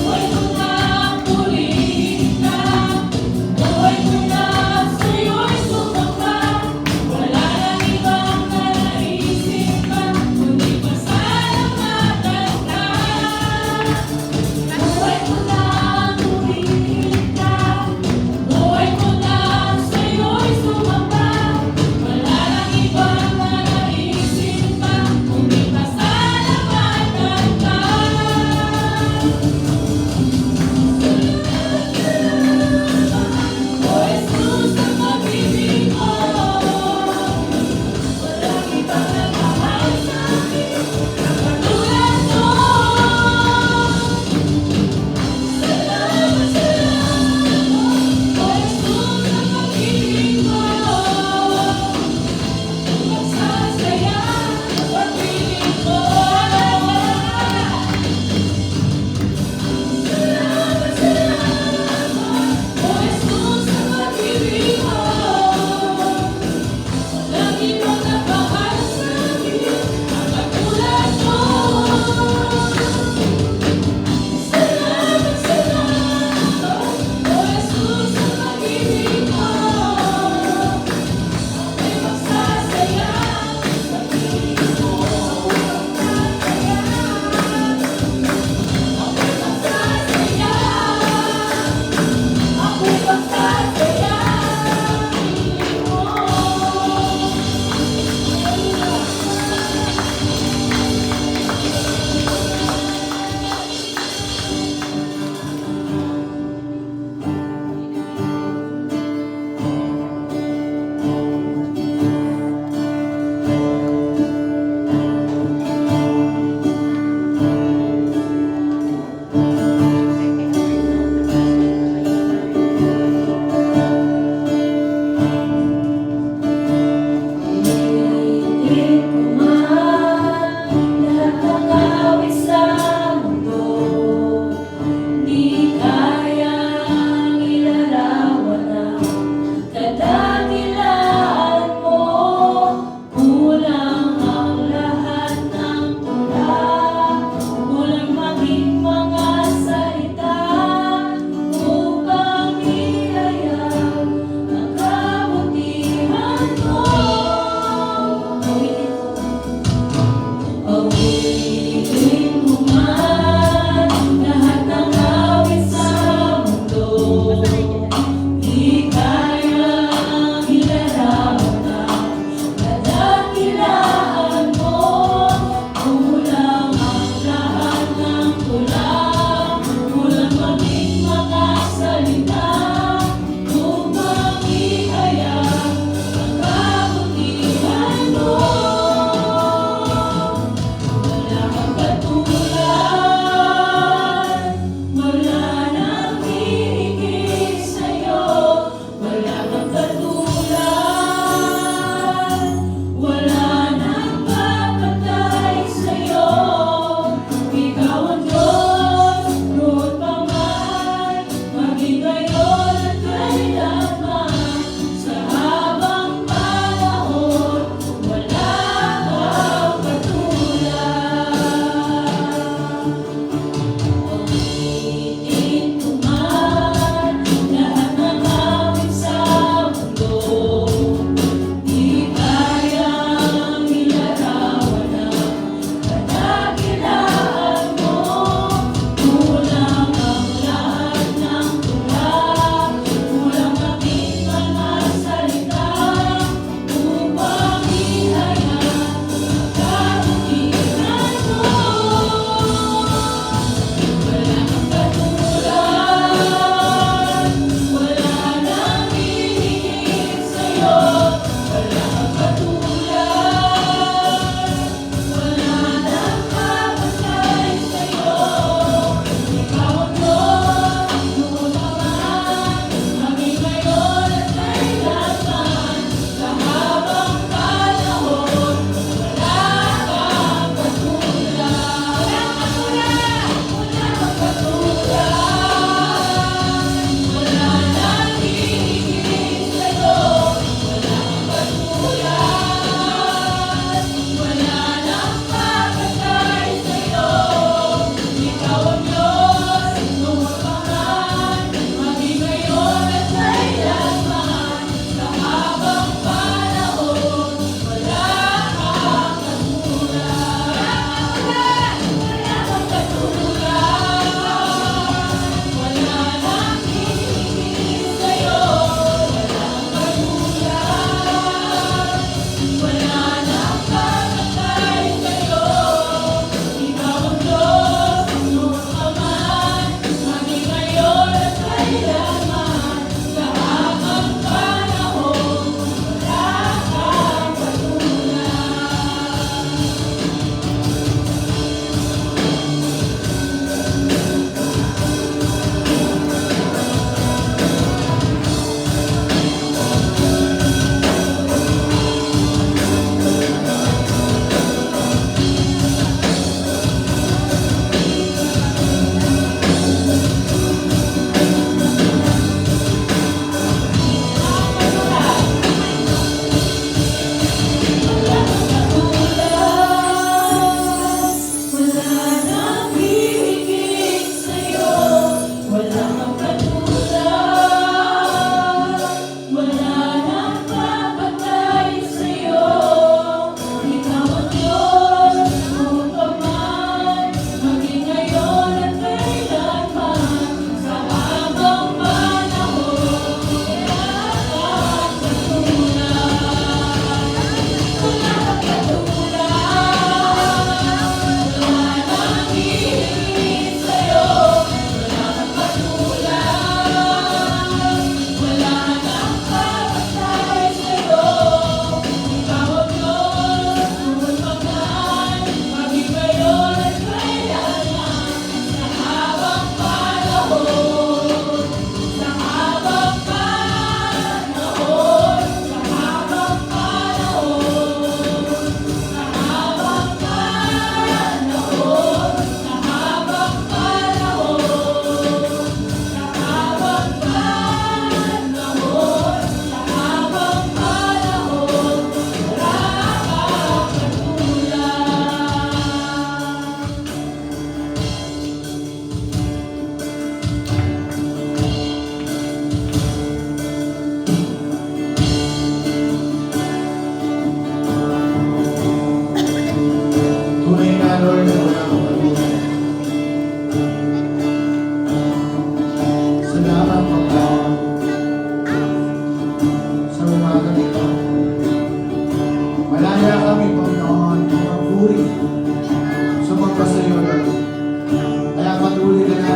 Buhay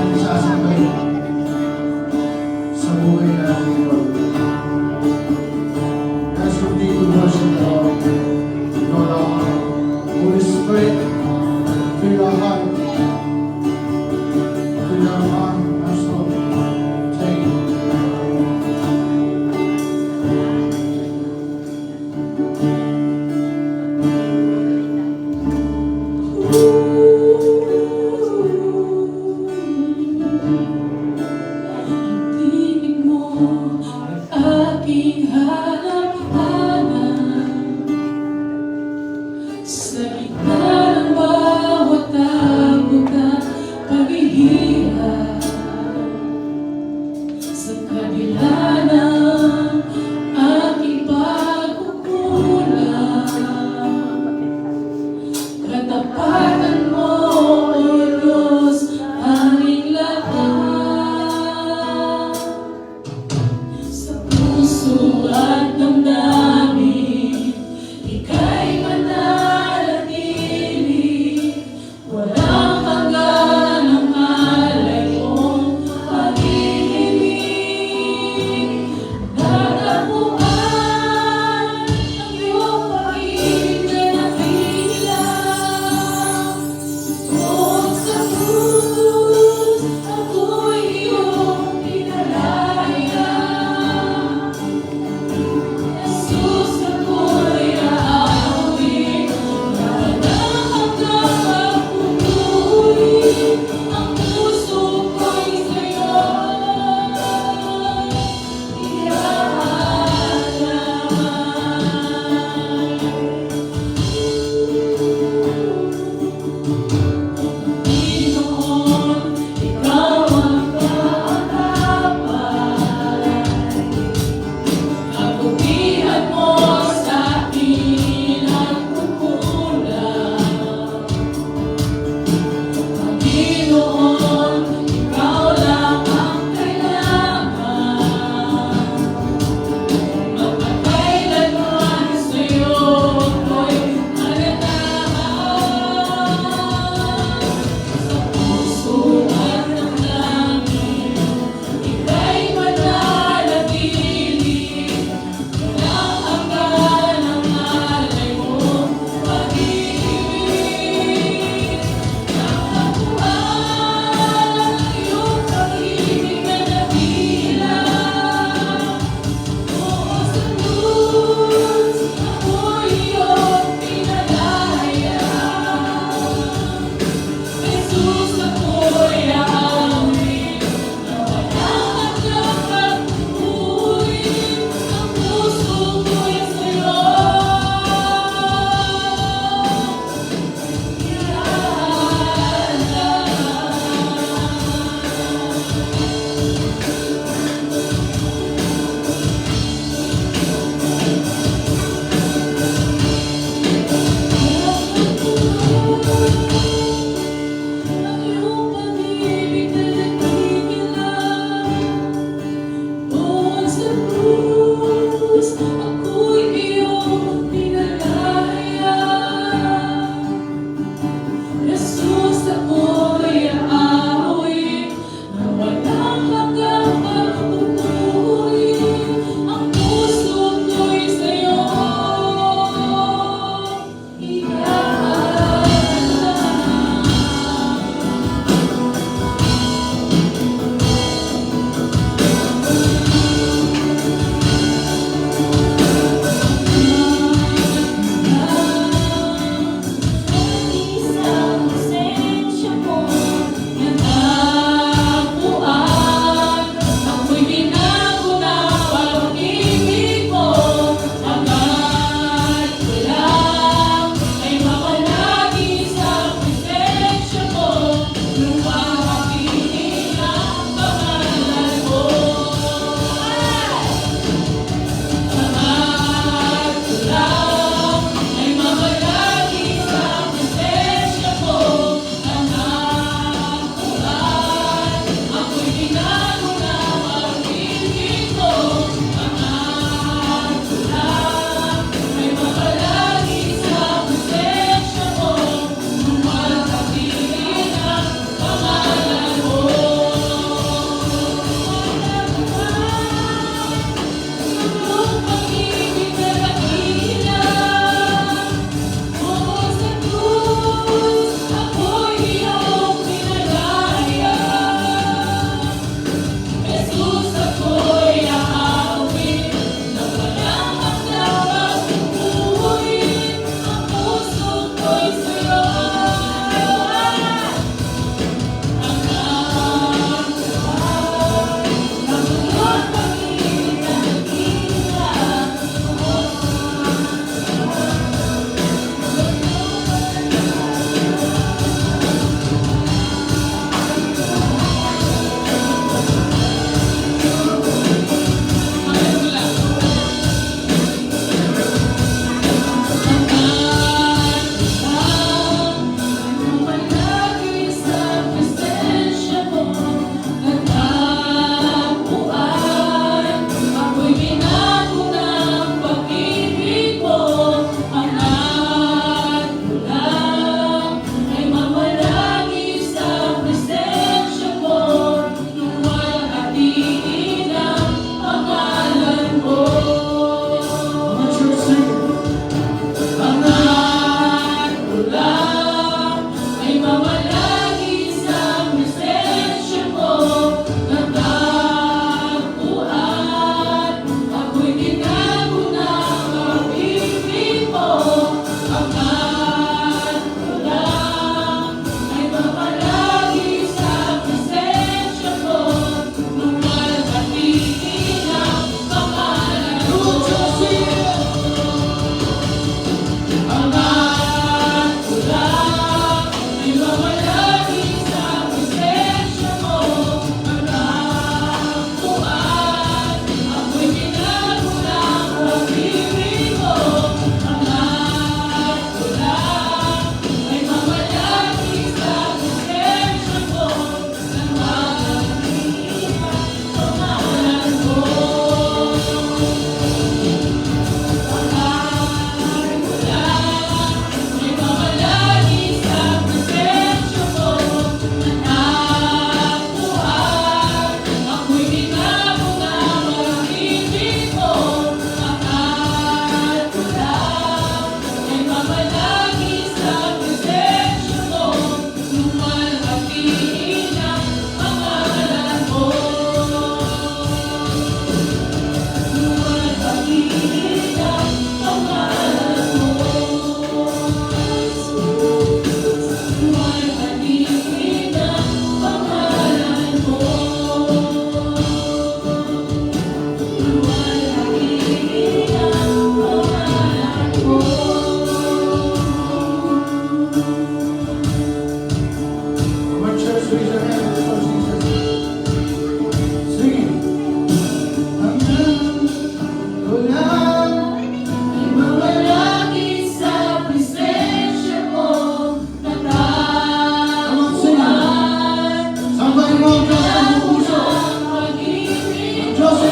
natin sasambay sa buhay natin, Lord. Let's continue to worship the Lord. Lord, our heart. Holy Spirit, fill our heart. Fill our heart, our soul. Take it.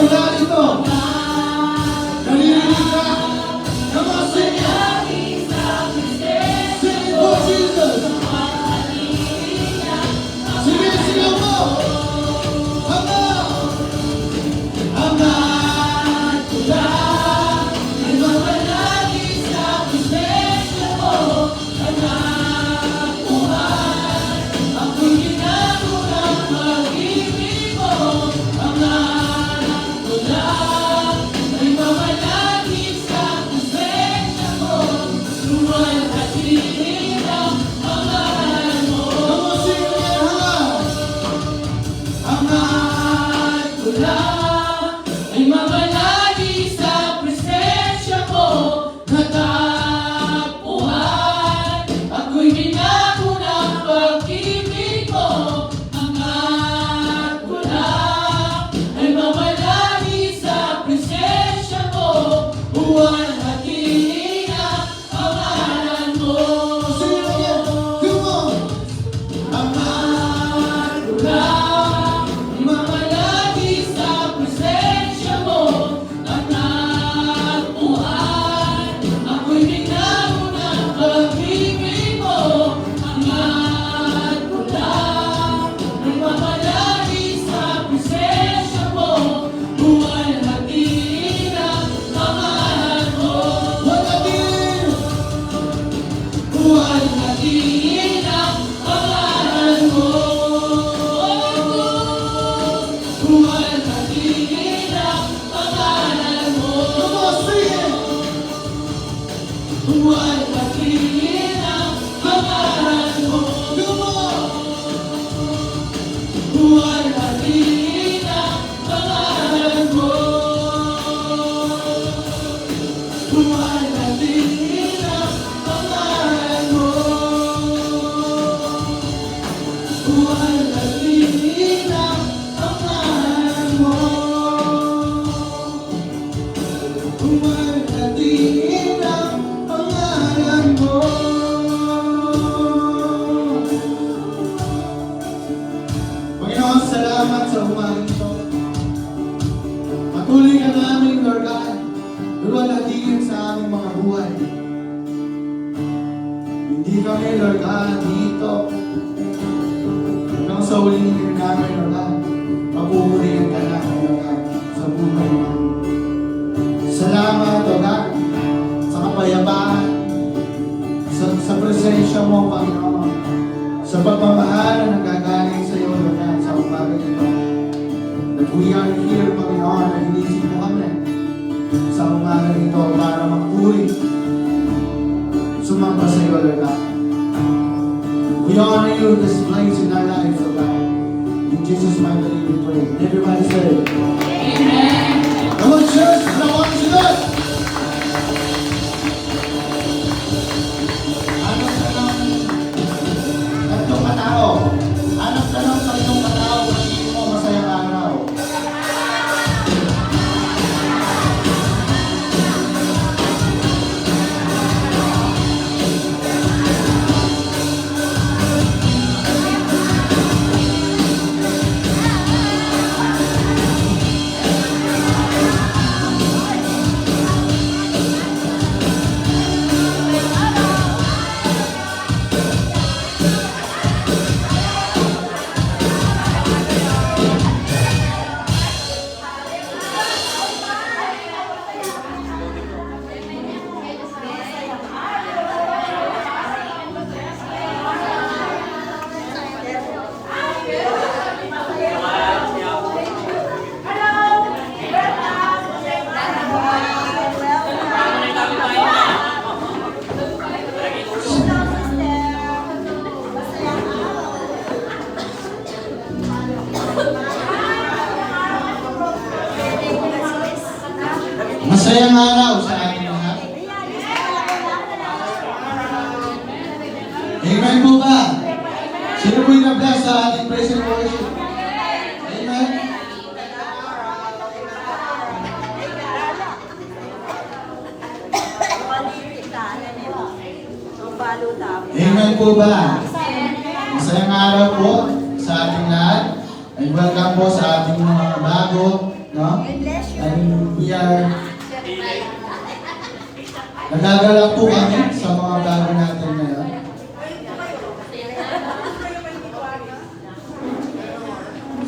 mula dito. Naririnig ka. Come on, sing it. Sing it for Jesus. Sige, sigaw mo. Hangad ko lang ay mamalagi sa presensya mo. Anak buhay, ako'y ginago ng pag-ibig mo. Hangad ko lang ay mamalagi sa presensya mo. Luwalhati ang pangalan mo. Come on, sing it again, hangad ko lang ay mamalagi sa presensya mo. Natapuhan, ako'y binago ng pag-ibig mo. Hangad ko lang ay mamalagi sa presensya mo. Buwalhati ang pangalan mo. Come on! Hangad ko lang ay mamalagi sa presensya mo. Natapuhan, ako'y binago ng pag-ibig mo. Hangad ko lang ay mamalagi sa presensya mo. Buwalhati ang pangalan mo. Buwalhati ang pangalan mo. Buwalhati ang pangalan mo. Come on, sing it! Buwalhati ang pangalan mo. Come on! Buwalhati ang pangalan mo. Buwalhati ang pangalan mo. Buwalhati ang pangalan mo. Buwalhati ang pangalan mo. Panginoon, salamat sa umagang ito. Patuloy ka namin, Lord God, luwalhatiin sa aming mga buhay. Hindi kami, Lord God, dito. Hanggang sa huling hiling namin, Lord God, papupurihin ka namin, Lord God, sa buhay namin. Salamat, Lord God, sa kapayapaan, sa presensya mo, Panginoon, sa pagmamahal na nagagaling sa iyo, Lord God, sa umagang ito. That we are here, Panginoon, na inisip mo kami sa umagang ito para magpuri, sumamba sa iyo, Lord God. We honor you in this place in our lives, Lord God. In Jesus' mighty name we pray. Everybody say, Amen. Come on, church, I don't want you to do it. Hanap ka ng tatlong katao. Hanap ka ng tatlong katao kung hindi mo masayang araw. Masayang araw sa ating lahat. Amen po ba? Sino po yung na-bless sa ating praise and worship? Amen? Amen po ba? Masayang araw po sa ating lahat. And welcome po sa ating mga bago No? And we are nagagalak po kami sa mga bago natin ngayon.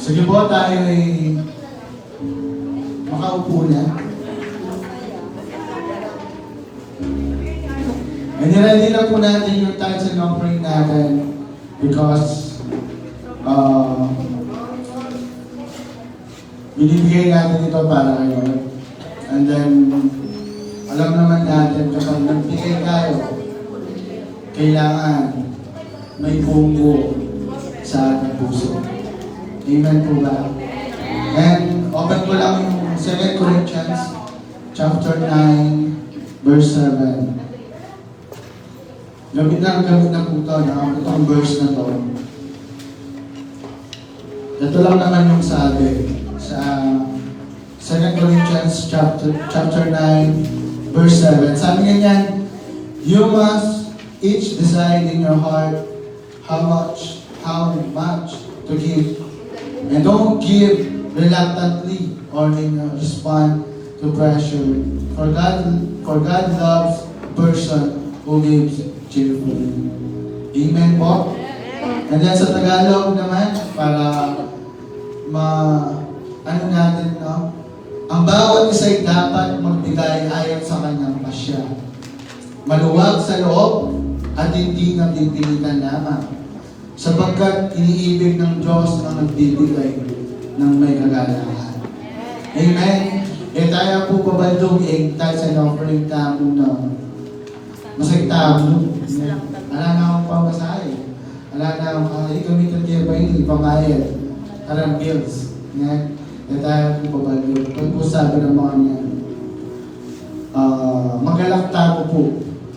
Sige po, tayo ay makaupo na. And ready na po natin yung tithes and offering natin because binibigay natin ito para kayo. And then, alam naman natin kapag nagbigay tayo, kailangan may bunggo sa ating puso. Amen po ba? And open ko lang yung 2 Corinthians chapter 9 verse 7. Gamit na po ito, itong verse na to. Ito lang naman yung sabi sa 2 Corinthians chapter 9 verse 7. Sabi ganyan, you must each decide in your heart how much to give. And don't give reluctantly or in response to pressure. For God loves a person who gives cheerfully. Amen po? And then sa Tagalog naman, para ano natin, no? Ang bawat isa'y dapat magbigay ayon sa kanyang pasya. Maluwag sa loob at hindi napipilitan lamang. Sapagkat iniibig ng Diyos ang nagbibigay ng may kagalakan. Amen? Tayo po pabaldong tithes and offering tamo na masakit tamo. Wala na akong pamasahe. Wala na akong gamitin kayo pa yun, ipamayad. Parang bills. Tayo po pabaldong. Pag po sabi ng mga niya, magalak tamo po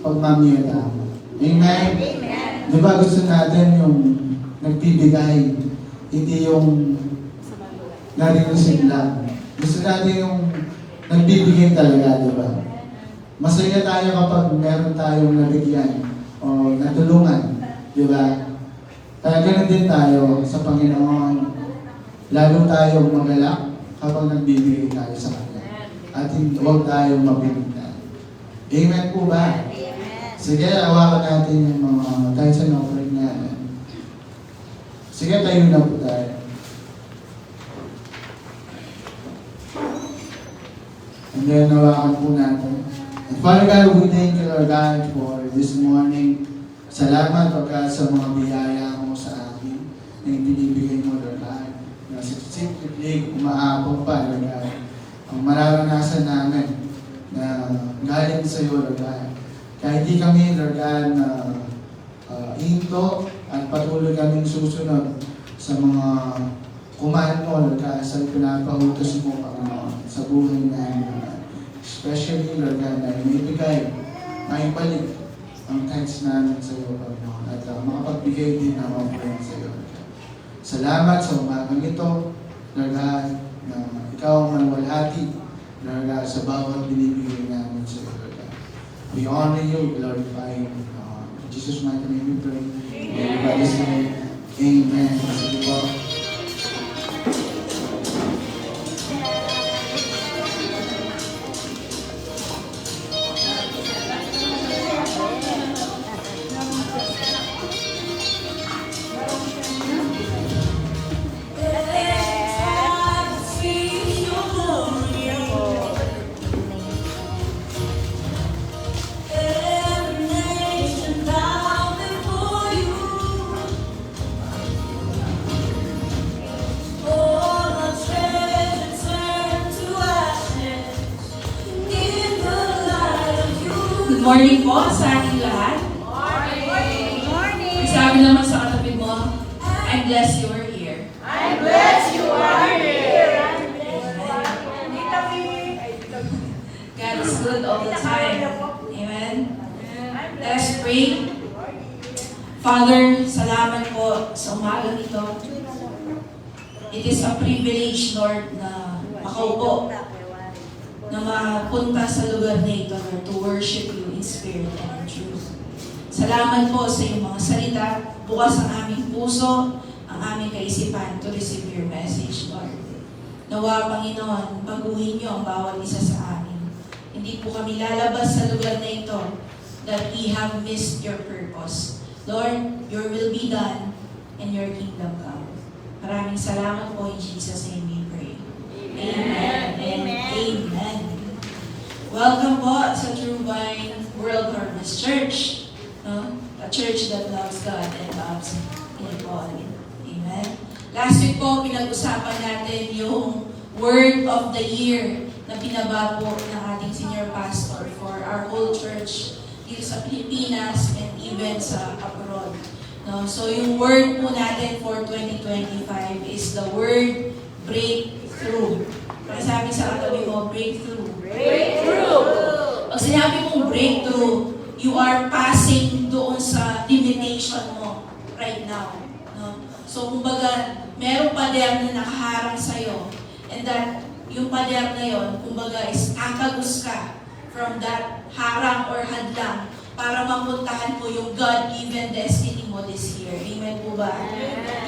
pag mamaya tamo. Amen? Di ba gusto natin yung nagbibigay, hindi yung narinig lang. Gusto natin yung nagbibigay talaga, di ba? Masaya tayo kapag meron tayong nabigyan o natulungan, di ba? Kaya ganun din tayo sa Panginoon. Lalo tayong magalak kapag nagbibigay tayo sa Kanya. At huwag tayong mabigyan. Amen po ba? Sige, awakan natin yung mga tithes and offering natin. Sige, tayo na po tayo. And then, awakan po natin. And Father God, we thank you, Lord God, for this morning. Salamat, Lord God, sa mga biyaya mo sa amin na ibinibigay mo, Lord God. Na simple umaabot pa, Lord God. Ang mararanasan namin na galing sa iyo, Lord God. Kaya hindi kami, Lord God, na hinto at patuloy kaming susunod sa mga kumain mo, Lord God, sa pinapahutos mo, Panginoon, sa buhay namin, Lord God. Especially, Lord God, na inibigay, maibalik ang thanks namin sa iyo, Panginoon, at makapagbigay din ng offering sa iyo, Lord God. Salamat sa umagang ito, Lord God, na ikaw ang maluwalhati, Lord God, sa bawat binibigay namin sa iyo, Lord God. We honor you, glorify you. In Jesus' mighty name we pray. Everybody say, Amen. Sige po. Good morning po sa ating lahat. Morning! Sabi naman sa katabi mo, I'm blessed you are here. I'm blessed you are here! God is good all the time. Amen. Let us pray. Father, salamat po sa umaga nito. It is a privilege, Lord, na makaupo, na mapunta sa lugar na ito, Lord, to worship you in spirit and in truth. Salamat po sa iyong mga salita, bukas ang aming puso, ang aming kaisipan to receive your message, Lord. Nawa, Panginoon, baguhin niyo ang bawat isa sa amin. Hindi po kami lalabas sa lugar na ito that we have missed your purpose. Lord, your will be done and your kingdom come. Maraming salamat po in Jesus' name we pray. Amen. And amen. Welcome po sa True Vine World Harvest Church. No? A church that loves God and loves inequality. Amen. Last week po, pinag-usapan natin yung Word of the Year na binaba po ng ating senior pastor for our whole church dito sa Pilipinas and even sa abroad. No? So yung word po natin for 2025 is the word breakthrough. Sabi sa katabi mo, breakthrough. Breakthrough. Pag sinabi mong breakthrough, you are passing doon sa limitation mo right now. No? So kumbaga, merong pader na nakaharang sa'yo and that yung pader na yon, kumbaga is akagos ka from that harang or hadlang para mapuntahan mo yung God-given destiny mo this year. Amen po ba?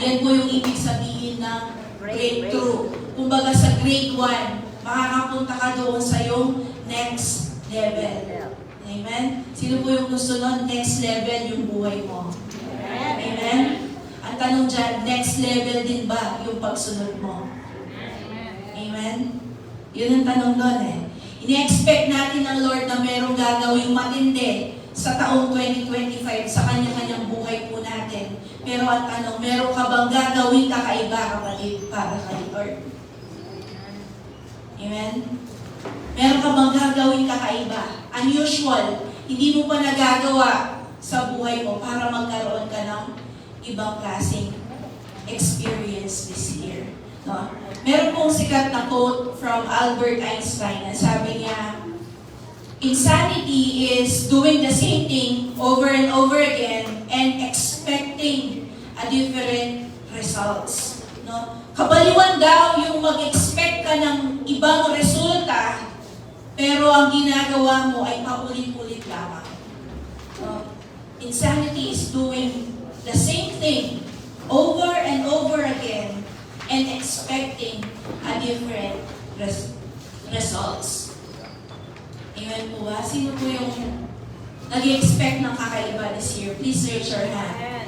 Yan po yung ibig sabihin ng breakthrough. Kumbaga sa grade 1, makakapunta ka doon sa yung next level. Amen? Sino po yung gusto nun? Next level yung buhay mo. Amen? Ang tanong dyan, next level din ba yung pagsunod mo? Amen? Yun ang tanong doon eh. Ini-expect natin ng Lord na merong gagawing matindi sa taong 2025 sa kanya-kanyang buhay po natin. Pero ang tanong, meron ka bang gagawing kakaiba, kapatid, para kay Lord? Amen? Meron ka bang gagawing kakaiba? Unusual, hindi mo pa nagagawa sa buhay mo para magkaroon ka ng ibang klaseng experience this year. No? Meron pong sikat na quote from Albert Einstein na sabi niya, insanity is doing the same thing over and over again and expecting a different results. No? Kabaliwan daw yung mag-expect ka ng ibang resulta, pero ang ginagawa mo ay paulit-ulit lamang. No? Insanity is doing the same thing over and over again and expecting a different results. Amen po ba? Sino po yung nag-expect ng kakaiba this year? Please raise your hand.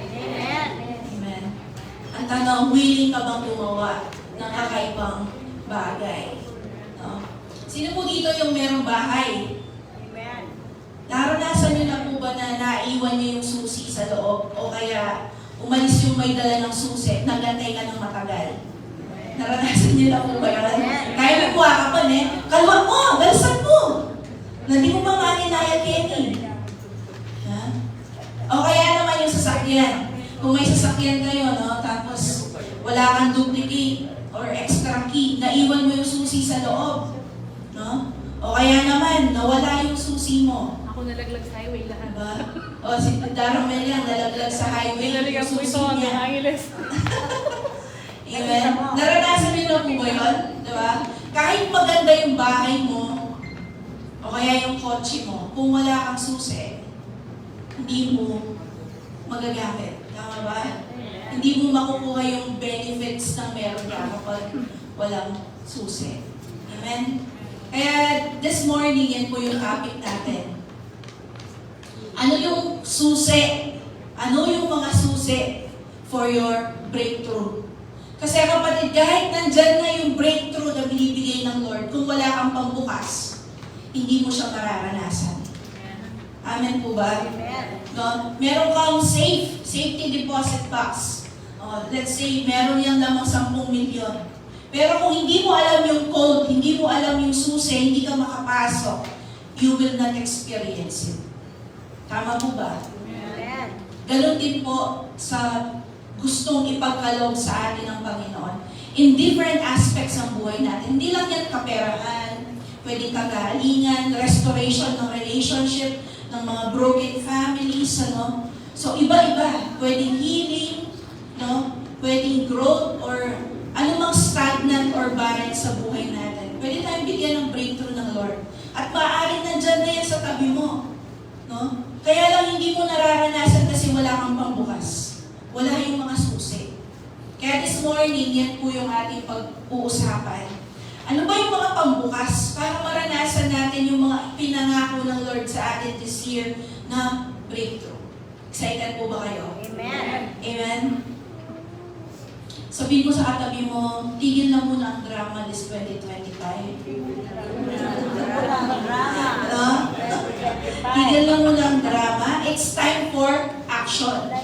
Amen. Ang tanong, willing ka bang gumawa ng kakaibang bagay? No? Sino po dito yung merong bahay? Naranasan niyo na po ba na naiwan niyo yung susi sa loob? O kaya umalis yung may dala ng susi, naglantay ka ng matagal? Naranasan niyo na po ba yun? Kaya mo po akapan eh, kalwa mo, balisan mo! Na di mo ba maninaya Kenny? Ha? O kaya naman yung sasakyan. Kung may sasakyan kayo, no, tapos wala kang duplicate or extra key, naiwan mo yung susi sa loob. No? O kaya naman, nawala yung susi mo. Ako nalaglag sa highway lahat. Diba? O si Daramel yan, nalaglag sa highway. Nalaglag yung po ito susi ang niya. Angeles. Amen? Naranasan niyo na po ba yun? Diba? Kahit maganda yung bahay mo, o kaya yung kotse mo, kung wala kang susi, hindi mo magagamit. Tama ba? Hindi mo makukuha yung benefits na meron ka kapag walang susi. Amen? Kaya this morning, yan po yung topic natin. Ano yung susi? Ano yung mga susi for your breakthrough? Kasi kapatid, kahit nandyan na yung breakthrough na binibigay ng Lord, kung wala kang pambukas, hindi mo siya mararanasan. Amen po ba? No? Meron kang safety deposit box. Let's say, meron yung lamang 10 milyon. Pero kung hindi mo alam yung code, hindi mo alam yung susi, hindi ka makapasok, you will not experience it. Tama po ba? Ganon din po sa gustong ipagkaloob sa atin ng Panginoon. In different aspects ng buhay natin. Hindi lang yan kaperahan, pwedeng kagalingan, restoration ng relationship, ng mga broken families, ano. So, iba-iba. Pwedeng healing, no? Pwedeng growth, or anumang stagnant or barren sa buhay natin. Pwede tayong bigyan ng breakthrough ng Lord. At maaaring nandyan na yan sa tabi mo. No? Kaya lang hindi mo nararanasan kasi wala kang pambukas. Wala yung mga susi. Kaya Kaya this morning, yan po yung ating pag-uusapan. Ano ba yung mga pambukas para maranasan natin yung mga pinangako ng Lord sa atin this year na breakthrough? Excited po ba kayo? Amen. Amen? Sabihin mo sa katabi mo, tigil na muna ang drama this 2025. Ano? Tigil na muna ang drama. It's time for action.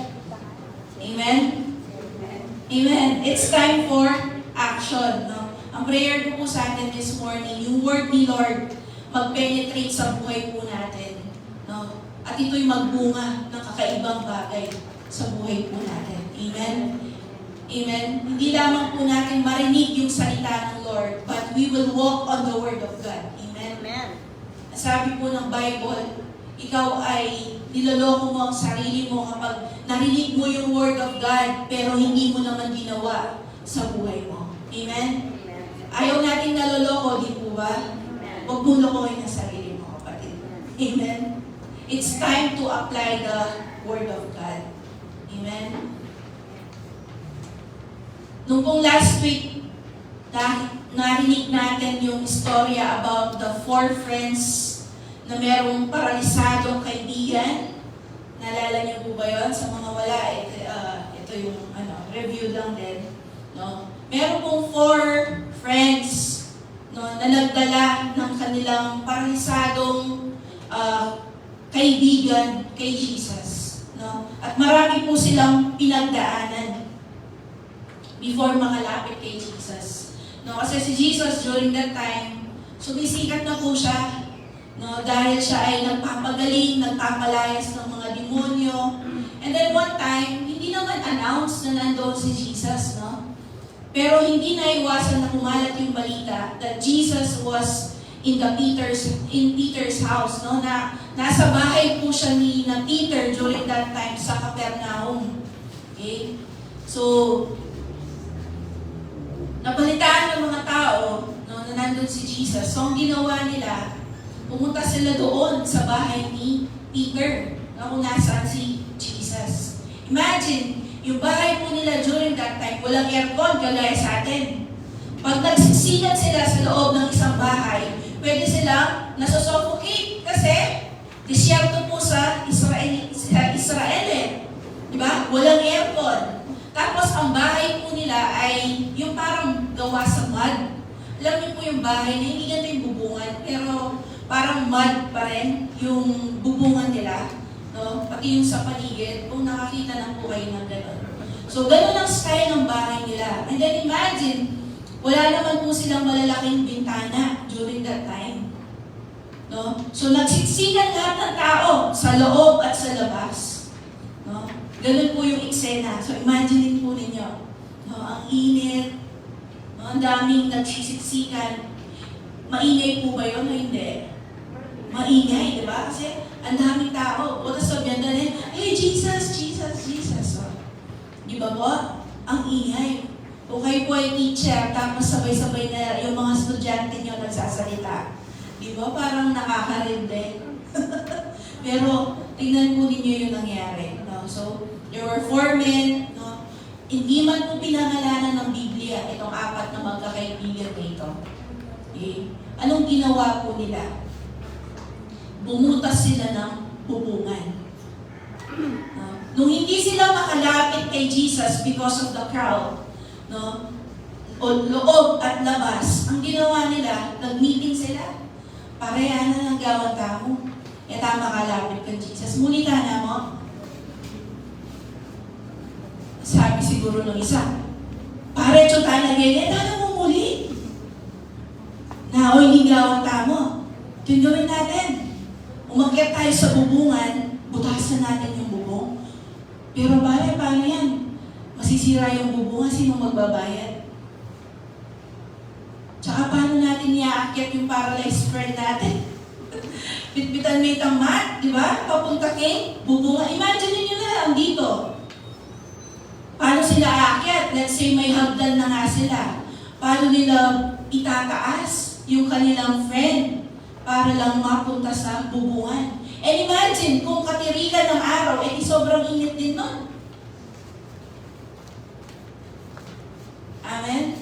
Amen? Amen. It's time for action. No? Ang prayer ko po sa atin this morning, yung word ni Lord, mag-penetrate sa buhay po natin. No? At ito'y magbunga ng kakaibang bagay sa buhay po natin. Amen? Amen? Hindi lamang po natin marinig yung salita ng Lord, but we will walk on the Word of God. Amen? Amen. Sabi po ng Bible, ikaw ay niloloko mo ang sarili mo kapag narinig mo yung Word of God pero hindi mo naman ginawa sa buhay mo. Amen? Ayaw nating naloloko, di po ba? Huwag mong lokohin ang sarili mo, kapatid. Amen? It's time to apply the Word of God. Amen? Nung pong last week, narinig natin yung istorya about the 4 friends na merong paralisadong kaibigan. Naalala niyo po ba yun? Sa mga wala, ito yung review lang din. No? Meron pong 4 friends no, na nagdala ng kanilang paralisadong kaibigan kay Jesus. No? At marami po silang pinagdaanan before makalapit kay Jesus. No? Kasi si Jesus during that time, sumisikat na po siya. No, dahil siya ay nagpapagaling, nagpapalayas ng mga demonyo. And then one time, hindi naman announce na nandoon si Jesus, no? Pero hindi naiwasan na kumalat yung balita that Jesus was in Peter's house, no? Na nasa bahay po siya ni na Peter during that time sa Capernaum. Okay? So, nabalitaan ng mga tao, no, na nandun si Jesus. So, ang ginawa nila, pumunta sila doon sa bahay ni Peter na kung nasaan si Jesus. Imagine, yung bahay po nila during that time, walang aircon kagaya sa atin. Pag nagsisigat sila sa loob ng isang bahay, pwede silang nasusuffocate kasi disyerto po sa Israel eh. Diba? Walang aircon. Tapos ang bahay po nila ay yung parang gawa sa mud. Alam niyo po yung bahay na hindi ganito yung bubungan, pero parang mud pa rin yung bubungan nila, no? Pati yung sa paligid, kung nakakita na po kayo ng gano'n. So, gano'n ang style ng bahay nila. And then imagine, wala naman po silang malalaking bintana during that time. No? So, nagsiksikan lahat ng tao sa loob at sa labas. No? Gano'n po yung eksena. So, imagine po ninyo, no? Ang init, no? Ang daming nagsisiksikan. Maingay po ba yun o hindi? Maingay, di ba? Kasi ang daming tao. O tapos sabihan na rin, hey, Jesus, Jesus, Jesus. O. Di ba po? Ang ingay. O kayo po ay teacher, tapos sabay-sabay na yung mga estudyante nyo nagsasalita. Di ba? Parang nakakarindi. Pero, tingnan po ninyo yung nangyari. No? So, there were 4 men. No? Hindi man po pinangalanan ng Biblia itong 4 na magkakaibigan nito. Okay? Anong ginawa po nila? Bumutas sila ng bubungan. Nung hindi sila makalapit kay Jesus because of the crowd, no, o loob at labas, ang ginawa nila, nag-meeting sila. Pareha na ng gawang tamo. E tama kalapit kay Jesus. Ngunit na mo, sabi siguro ng isa, parecho tayo na ganyan, ano mo muli? Na o hindi gawang tamo. Ito yung gawin natin. Umakyat tayo sa bubungan, butasan natin yung bubong. Pero paano yan? Masisira yung bubungan, sino magbabayad? Tsaka paano natin iaakyat yung paralyzed friend natin? Bitbitan mo itang mat, di ba? Papunta kay bubungan. Imagine niyo na lang dito. Paano sila aakyat? Let's say may hagdan na nga sila. Paano nila itataas yung kanilang friend para lang mapunta sa bubungan? And imagine, kung katirikan ng araw, sobrang init din nun. Amen?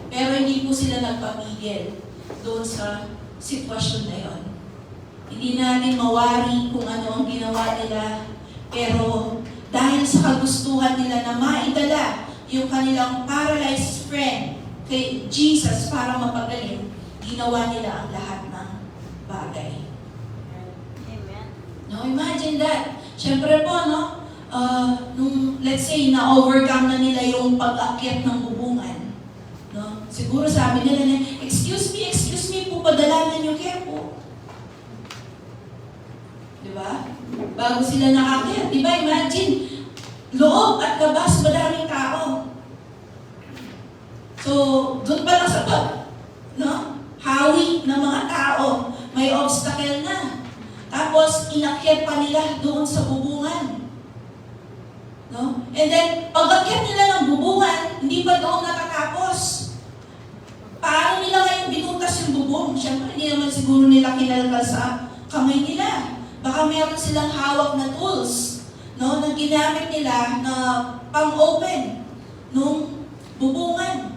Pero hindi po sila nagpamigil doon sa sitwasyon na yon. Hindi natin mawari kung ano ang ginawa nila, pero dahil sa kagustuhan nila na maidala yung kanilang paralyzed friend kay Jesus para mapagaling, ginawa nila ang lahat ng bagay. No, imagine that. Siyempre po, no, nung let's say na-overcome na nila yung pag-akyat ng bubungan, no, siguro sabi nila na, excuse me po, padalanan niyo kaya po. Diba? Bago sila nakakyat, diba? Imagine, loob at labas, madaming tao. So, doon pa lang sa no? Hawi ng mga tao, may obstacle na. Tapos, inakyat pa nila doon sa bubungan. No? And then, pag-akyat nila ng bubungan, hindi pa doon natatapos. Paano nila ngayon binutas yung bubong? Siyempre, hindi naman siguro nila kinalkal sa kamay nila. Baka meron silang hawak na tools, no, na ginamit nila na pang-open nung bubungan.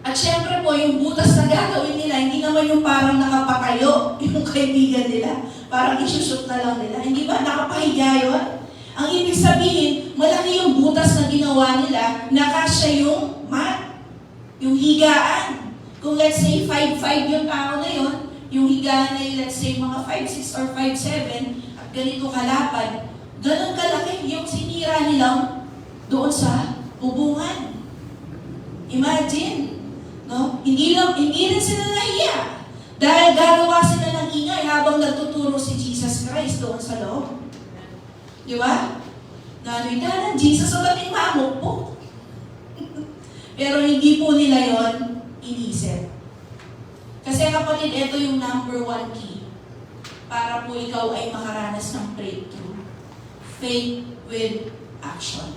At syempre po, yung butas na gagawin nila, hindi naman yung parang nakapatayo yung kaibigan nila. Parang isushoot na lang nila. Hindi ba? Nakapahiga yun? Ang ibig sabihin, malaki yung butas na ginawa nila, nakasya yung mat, yung higaan. Kung let's say 5'5" yung tao na yun, yung higaan na let's say mga 5'6" or 5'7", at ganito kalapad, ganun kalaki yung sinira nilang doon sa bubungan. Imagine. No? Hindi rin sila nahiya. Dahil gagawa sila ng ingay habang nagtuturo si Jesus Christ doon sa loob. Di ba? Nanoy ka ng Jesus o bating mamok po. Pero hindi po nila yon inisip. Kasi kapatid, ito yung number 1 key para po ikaw ay makaranas ng breakthrough. Faith with action.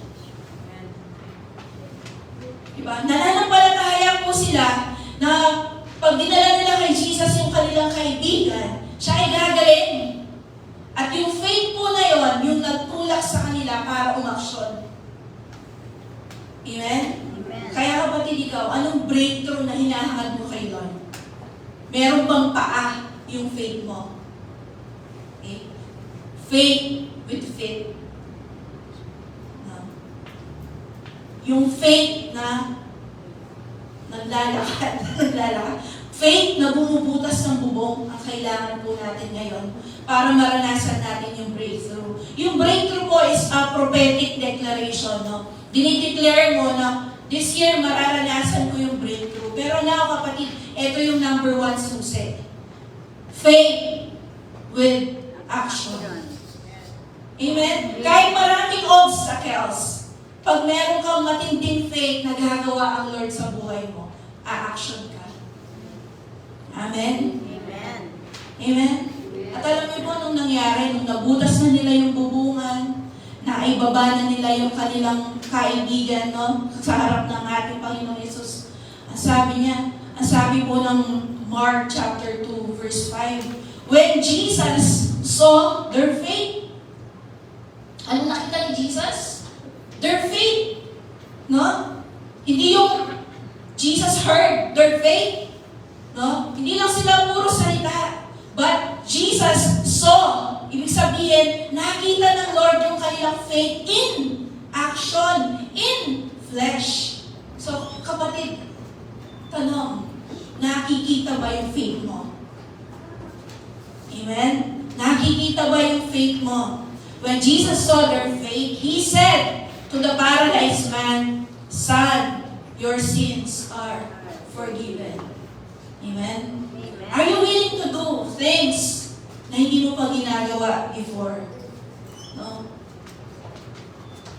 Diba? Nananampalataya po sila na pag dinala nila kay Jesus yung kanilang kaibigan, siya ay gagaling. At yung faith po na yon, yung nagtulak sa kanila para umaksyon. Amen? Amen. Kaya kapatid ikaw, anong breakthrough na hinahangad mo kay Lord? Meron bang paa yung faith mo? Okay? Faith with faith. Yung faith na naglalakad. Faith na bumubutas ng bubong ang kailangan po natin ngayon para maranasan natin yung breakthrough. Yung breakthrough po is a prophetic declaration. No? Dinideclare mo na this year mararanasan ko yung breakthrough. Pero now kapatid, ito yung number 1 susi. Faith with action. Amen? Kahit maraming obstacles, pag meron kang matinding faith na gagawa ang Lord sa buhay mo, a-action ka. Amen? Amen. Amen? At alam niyo po nung nangyari, nung nabutas na nila yung bubungan, naibaba na nila yung kanilang kaibigan, no? Sa harap ng ating Panginoong Yesus. Ang sabi po ng Mark chapter 2, verse 5, when Jesus saw their faith, ano nakita ni Jesus? Their faith. No? Hindi yung Jesus heard their faith. No? Hindi lang sila puro salita. But Jesus saw. Ibig sabihin, nakita ng Lord yung kanilang faith in action, in flesh. So, kapatid, tanong, nakikita ba yung faith mo? Amen? Nakikita ba yung faith mo? When Jesus saw their faith, He said to the paralyzed man, "Son, your sins are forgiven." Amen? Amen. Are you willing to do things na hindi mo pa ginagawa before? No?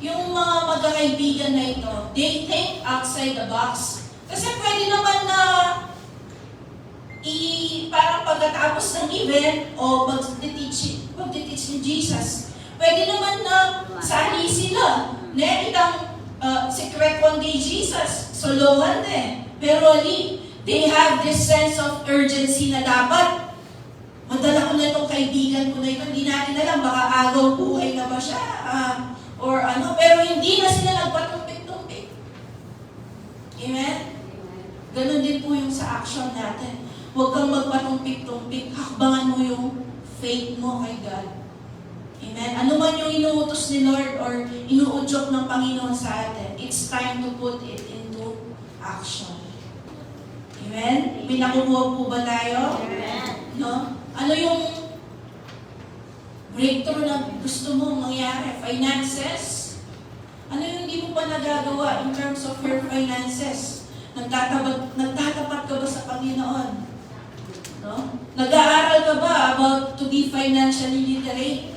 Yung mga magkakaibigan na ito, they think outside the box. Kasi pwede naman na parang pagkatapos ng event o pag-teach ni Jesus, pwede naman na sali sila. Nekitang secret one day Jesus, solohan eh. Pero they have this sense of urgency na dapat madala ko na itong kaibigan ko na ito. Hindi natin alam, baka agaw buhay na ba siya? or ano, pero hindi na sila nagpatumpik-tumpik. Amen? Ganon din po yung sa action natin. Huwag kang magpatumpik-tumpik. Hakbangan mo yung faith mo kay God. Amen? Ano man yung inuutos ni Lord or inuudyok ng Panginoon sa atin, it's time to put it into action. Amen? May nakukuha po ba tayo? Amen. No? Ano yung breakthrough na gusto mong mangyari? Finances? Ano yung hindi mo pa nagagawa in terms of your finances? Nagtatapat ka ba sa Panginoon? No? Nag-aaral ka ba about to be financially literate?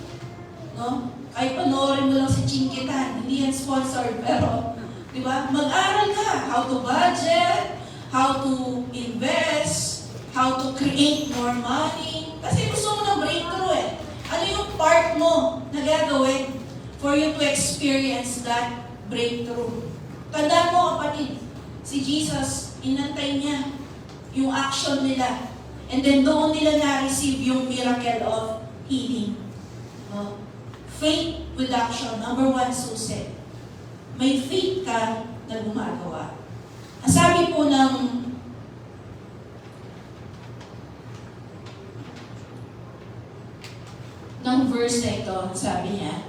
No? Kahit panoorin mo lang si Chinkitan, hindi yan sponsored, pero, di ba? Mag-aral ka. How to budget, how to invest, how to create more money. Kasi gusto mo ng breakthrough eh. Ano yung part mo na gagawin for you to experience that breakthrough? Tandaan mo, kapatid, si Jesus, inantay niya yung action nila. And then doon nila na-receive yung miracle of healing. No? Faith with action. Number 1, susi. May faith ka na gumagawa. Ang sabi po ng verse na ito, sabi niya,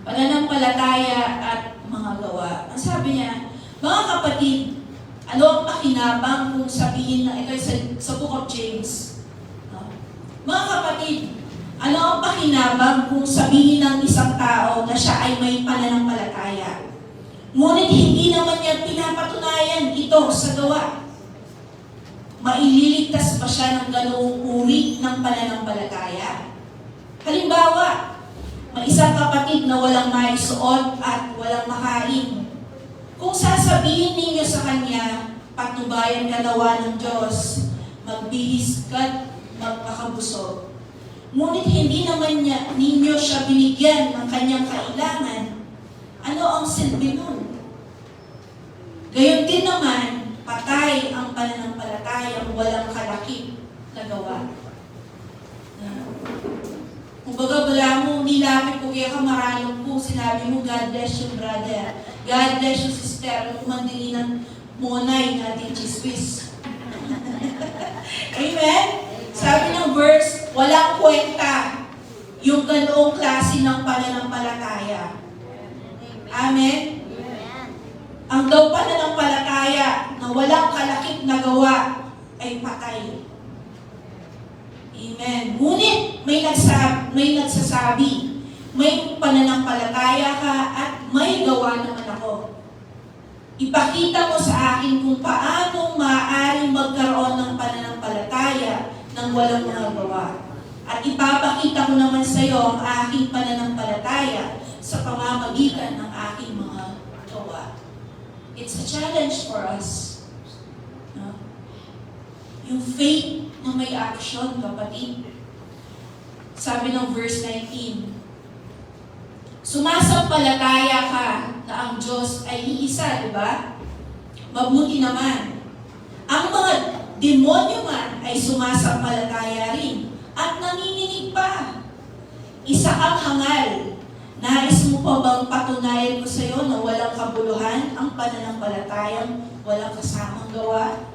pananampalataya at mga gawa. Ang sabi niya, mga kapatid, ano ang pakinabang kung sabihin na ito sa Book of James? No? Mga kapatid, ano ang pakinabang kung sabihin ng isang tao na siya ay may pananampalataya? Ngunit hindi naman niya pinapatunayan ito sa gawa. Maililigtas ba siya ng ganoong uri ng pananampalataya? Halimbawa, may isang kapatid na walang maisuot at walang makain. Kung sasabihin ninyo sa kanya, patnubayan ka nawa ng Diyos, magbihis ka't magpakabusog. Ngunit hindi naman ninyo siya binigyan ng kanyang kailangan, ano ang silbi nun? Gayon din naman, patay ang pananampalatayang walang kalakip na gawa. Kung baga wala mo, nilapit ko kaya ka maraming po, sinabi mo, God bless you, brother. God bless you, sister. Kumandili ng monay natin chismis. Amen? Sabi ng verse, walang kwenta yung ganoong klase ng pananampalataya. Amen? Ang daw pananampalataya na walang kalakip na gawa ay patay. Amen. Ngunit may nagsasabi, may pananampalataya ka at may gawa naman ako. Ipakita mo sa akin kung paano maaaring magkaroon ng pananampalataya ng walang mga gawa. At ipapakita ko naman sa iyo ang aking pananampalataya sa pamamagitan ng aking mga gawa. It's a challenge for us. No? Yung faith na may action, kapatid. Sabi ng verse 19, sumasampalataya ka na ang Diyos ay iisa, di ba? Mabuti naman. Ang mga demonyo man ay sumasampalataya rin at nanininig pa. Isa kang hangal. Nais mo pa bang patunayan ko sa iyo na walang kabuluhan ang pananampalatayang walang kasamang gawa?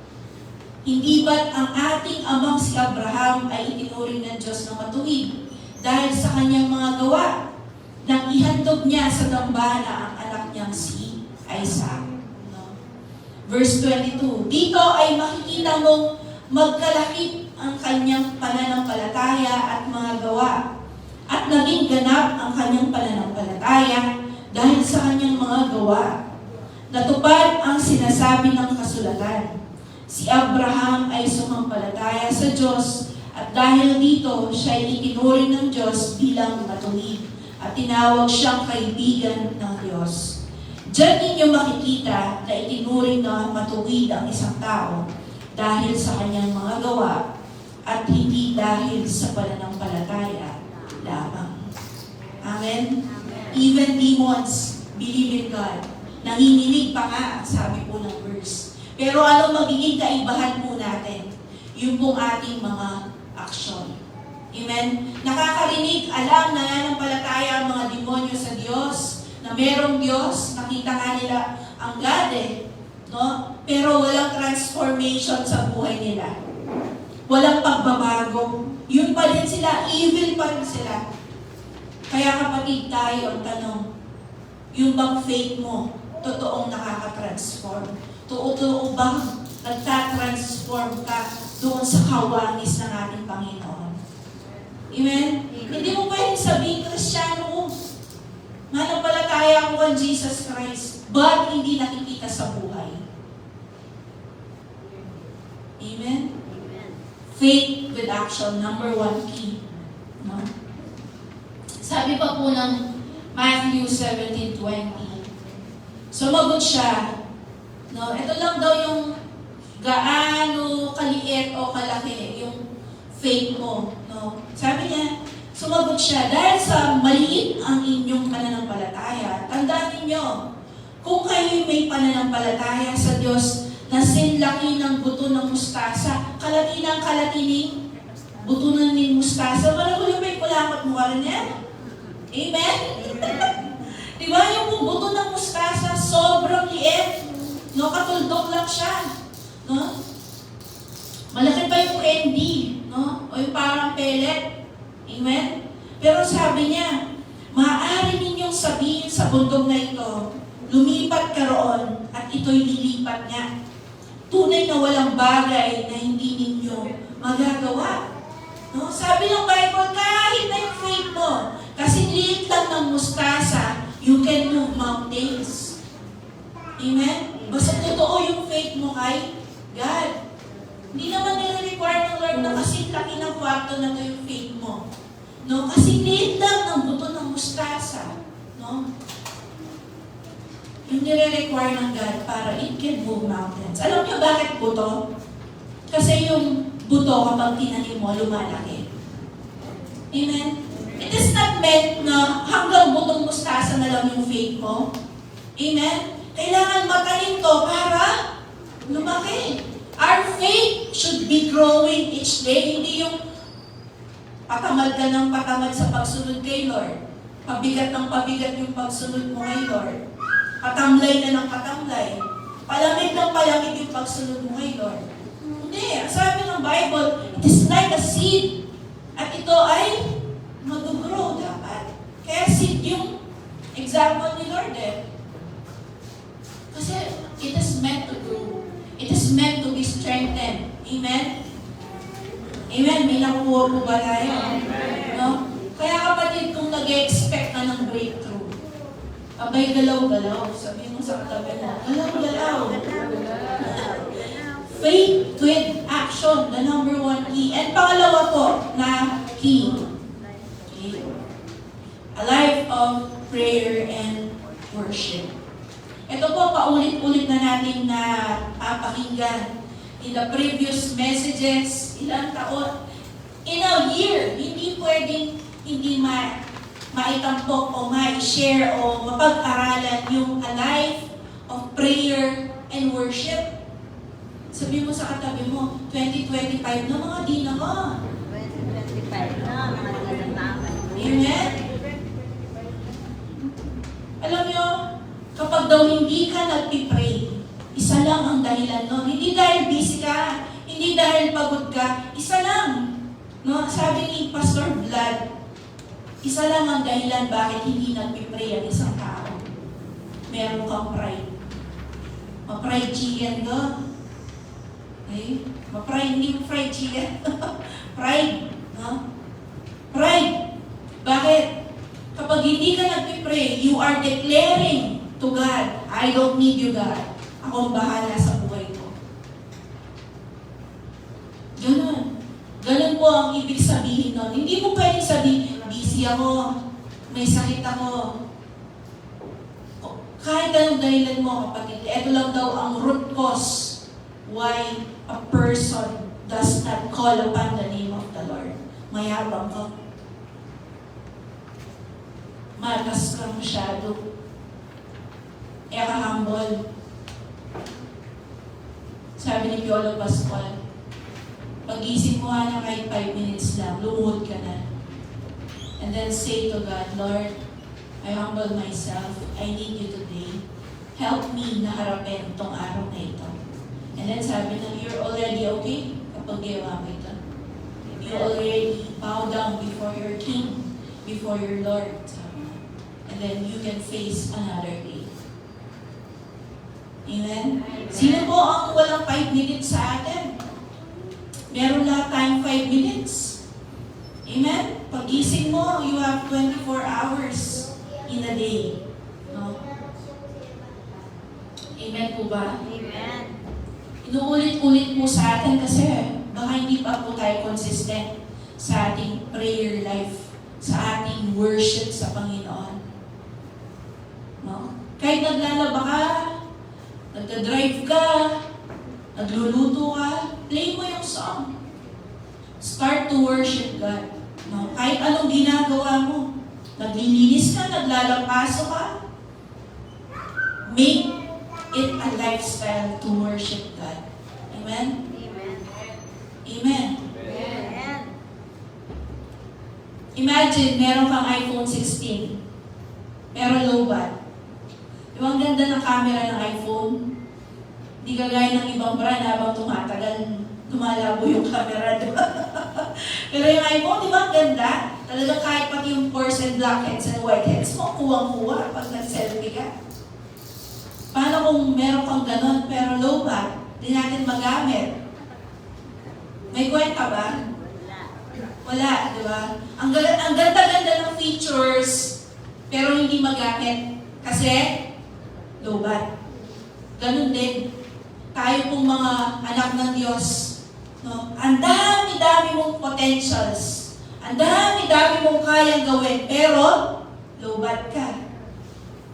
Hindi ba't ang ating amang si Abraham ay itinuring ng Diyos na matuwid dahil sa kanyang mga gawa nang ihandog niya sa dambana ang anak niyang si Isaac? No? Verse 22, dito ay makikita mong magkalakip ang kanyang pananampalataya at mga gawa at naging ganap ang kanyang pananampalataya dahil sa kanyang mga gawa. Natupad ang sinasabi ng kasulatan. Si Abraham ay sumampalataya sa Diyos at dahil dito siya ay itinuring ng Diyos bilang matuwid at tinawag siyang kaibigan ng Diyos. Diyan ninyo makikita na itinuring na matuwid ang isang tao dahil sa kanyang mga gawa at hindi dahil sa pananampalataya lamang. Amen? Even demons believe in God. Nanginginig pa nga, sabi po ng verse. Pero ano magiging kaibahan po natin? Yung pong ating mga aksyon. Amen? Nakakarinig, alam, nananampalataya ang mga demonyo sa Diyos, na merong Diyos, nakita nga nila ang God no? Pero walang transformation sa buhay nila. Walang pagbabago. Yun pa din sila, evil pa rin sila. Kaya kapatid tayo, ang tanong, yung bang faith mo, totoong nakaka-transform? Totoo bang nagtatransform ka doon sa kawangis ng ating Panginoon? Amen? Hindi mo pwedeng sabihin, Kristyano, manampalataya ako kay Jesus Christ, but hindi nakikita sa buhay. Amen? Faith with action, number 1 key. No? Sabi pa po ng Matthew 17:20, sumagot siya, no? Ito lang daw yung gaano kaliit o kalaki yung faith mo. No? Sabi niya, sumagot siya, dahil sa maliit ang inyong pananampalataya, tandaan ninyo, kung kayo may pananampalataya sa Diyos na sinlaki ng buto ng mustasa, kalati ng kalatining buto ng mustasa, marami yung may kulakot mo ka rin yan. Amen? Diba yung buto ng mustasa, sobrang liit, no? Katuldok lang siya. No? Malaki pa yung candy, no? O yung parang pellet. Amen? Pero sabi niya, maaari ninyong sabihin sa bundok na ito, lumipat ka roon at ito'y lilipat niya. Tunay na walang bagay na hindi ninyo magagawa. No? Sabi ng Bible, kahit na yung faith mo, kasi liit lang ng mustasa, you can move mountains. Amen? Basta totoo yung faith mo kay God. Hindi naman nire-require ng Lord na kasi laki ng kwarto na to yung faith mo. No? Kasi liit lang ng buto ng mustasa. No? Yung nire-require ng God para it can move mountains. Alam niyo bakit buto? Kasi yung buto kapag tinanim mo, lumalaki. Amen? It is not meant na hanggang butong mustasa na lang yung faith mo. Amen? Kailangan matanim to para lumaki. Our faith should be growing each day. Hindi yung patamad ka ng patamad sa pagsunod kay Lord. Pabigat ng pabigat yung pagsunod mo kay Lord. Patamlay na ng patamlay. Palamig ng palamig yung pagsunod mo kay Lord. Hindi. Sabi ng Bible, it is like a seed. At ito ay mag-grow dapat. Kaya seed yung example ni Lord Kasi it is meant to grow. It is meant to be strengthened. Amen? Amen? May nakuha po ba tayo? No? Kaya kapatid, kung nag-expect ka ng breakthrough, abay galaw-galaw. Sabi mo sa katabi mo, galaw-galaw. Faith with action, the number 1 key. And pangalawa po na key. Okay. A life of prayer and worship. Ito po, paulit-ulit na natin na papakinggan in the previous messages, ilang taon, in a year, hindi pwedeng hindi maitampok o ma-share o mapag-aralan yung a life of prayer and worship. Sabi mo sa katabi mo, 2025 na mga di na mo. 2025 na, mga dinataman. Amen? Alam nyo, kapag daw hindi ka nagpipray, isa lang ang dahilan nun. Hindi dahil busy ka, hindi dahil pagod ka, isa lang. No? Sabi ni Pastor Vlad, isa lang ang dahilan bakit hindi nagpipray ang isang tao. Meron kang pride. Ma-fried chicken ka. Okay? Ma-fried, hindi ma-fried chicken. Pride. No? Pride. Bakit? Kapag hindi ka nagpipray, you are declaring to God, I don't need you, God. Ako ang bahala sa buhay ko. Ganun. Ganun po ang ibig sabihin nun. Hindi mo pwedeng sabihin, busy ako, may sakit ako. Kahit anong dahilan mo, kapatid, ito lang daw ang root cause why a person does not call upon the name of the Lord. Mayabang ka. Matas ka masyado. Humble. Sabi ni Piolo Pascual, pag-isip mo na kahit 5 minutes lang, lumuhod ka na. And then say to God, Lord, I humble myself. I need you today. Help me na harapin tong araw na ito. And then sabi na, you're already okay kapag ginawa mo ito. You already bow down before your King, before your Lord. Sabi na. And then you can face another day. Amen? Sino po ang walang 5 minutes sa atin? Meron lahat tayong 5 minutes. Amen? Pag-gising mo, you have 24 hours in a day. No? Amen po ba? Amen. Inuulit-ulit po sa atin kasi baka hindi pa po tayo consistent sa ating prayer life, sa ating worship sa Panginoon. No? Kahit naglalaba ka, nagdadrive ka, nagluluto ka, play mo yung song. Start to worship God. No? Kahit anong ginagawa mo, naglilinis ka, naglalampaso ka, make it a lifestyle to worship God. Amen? Amen. Amen. Amen. Imagine, meron kang iPhone 16, pero low bat. Di ba ang ganda ng camera ng iPhone? Hindi kagaya ng ibang brand habang tumatagal, lumalabo yung camera, di ba? Pero yung iPhone, di ba ang ganda? Talagang kahit pati yung pores and blackheads and whiteheads mo, kuwang-kuwa pag nag-selfie ka. Paano kung meron kang ganon pero low bat, di natin magamit? May kwenta ba? Wala. Wala, di ba? Ang ganda-ganda ng features, pero hindi magamit. Kasi, low bat. Ganun din. Tayo pong mga anak ng Diyos. No? Ang dami-dami mong potentials. Ang dami-dami mong kayang gawin. Pero, low bat ka.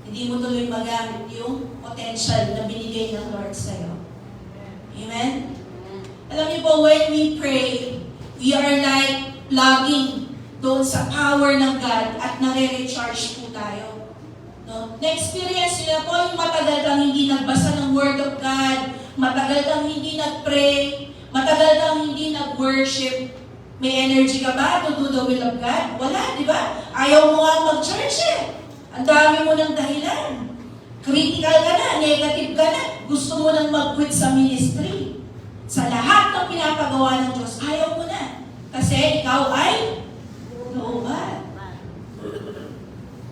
Hindi mo tuloy magamit yung potential na binigay ng Lord sa'yo. Amen? Alam niyo po, when we pray, we are like plugging doon sa power ng God at nare-recharge po tayo. No? Na-experience niyo na po yung matagal kang hindi nagbasa ng Word of God, matagal kang hindi nag-pray, matagal kang hindi nag-worship. May energy ka ba to do the will of God? Wala, di ba? Ayaw mo nga mag-church eh. Ang dami mo ng dahilan. Critical ka na, negative ka na. Gusto mo nang mag-quit sa ministry. Sa lahat ng pinapagawa ng Diyos, ayaw mo na. Kasi ikaw ay looban.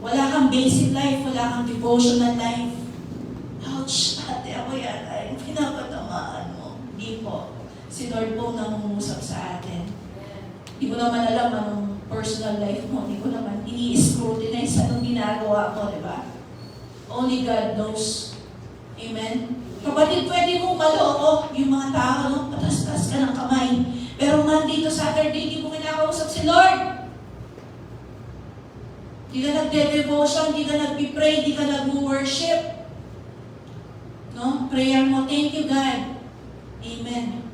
Wala kang basic life, wala kang devotional life. Ouch, ate, ako yan ay pinapatamaan mo. Hindi po. Si Lord po nangungusap sa atin. Hindi ko naman alam anong personal life mo. Hindi ko naman ini-scrutinize anong ginagawa mo, di ba? Only God knows. Amen? Kapatid, pwede mong maloko yung mga tao, no? Patas-tas ka ng kamay. Pero Monday to Saturday, hindi mo kinakausap si Lord. Hindi ka nagde-devotion, hindi ka nagpipray, hindi ka nag-worship. No? Prayer mo, thank you God. Amen.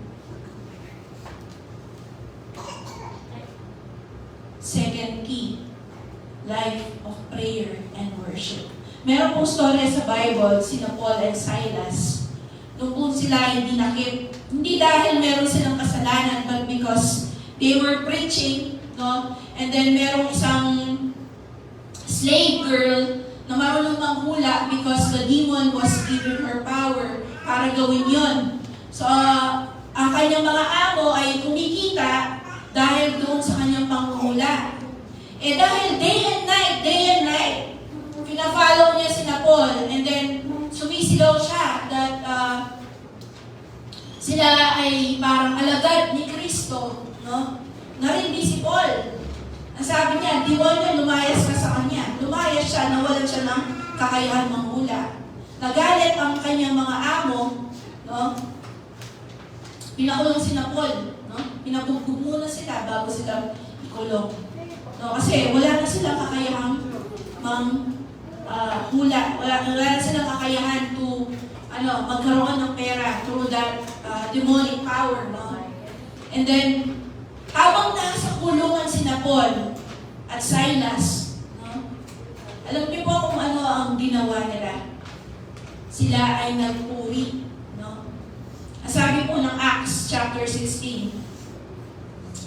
Second key, life of prayer and worship. Meron pong story sa Bible, sina Paul and Silas. Nung po sila hindi nakip, hindi dahil meron silang kasalanan, but because they were preaching, no? And then merong isang slave girl na marunong manghula because the demon was giving her power para gawin yon. So, ang kanyang mga amo ay kumikita dahil doon sa kanyang panghula. Eh dahil day and night, pina-follow niya sina Paul, and then sumisigaw siya that sila ay parang alagad ni Kristo, no? Narindi si Paul. Ang sabi niya, demonyo, lumayas ka sa kanya. Lumayas siya, nawalan siya ng kakayahan manghula. Nagalit ang kanyang mga amo, no? Pinakulong sina Paul, no? Pinabugbog muna sila bago sila ikulong. No? Kasi wala na silang kakayahang hula. Wala na silang kakayahan to magkaroon ng pera through that demonic power. No? And then, habang nasa kulungan sina Paul at Silas, no? Alam niyo po kung ano ang ginawa nila. Sila ay nagpuri. No? Ang sabi po ng Acts chapter 16,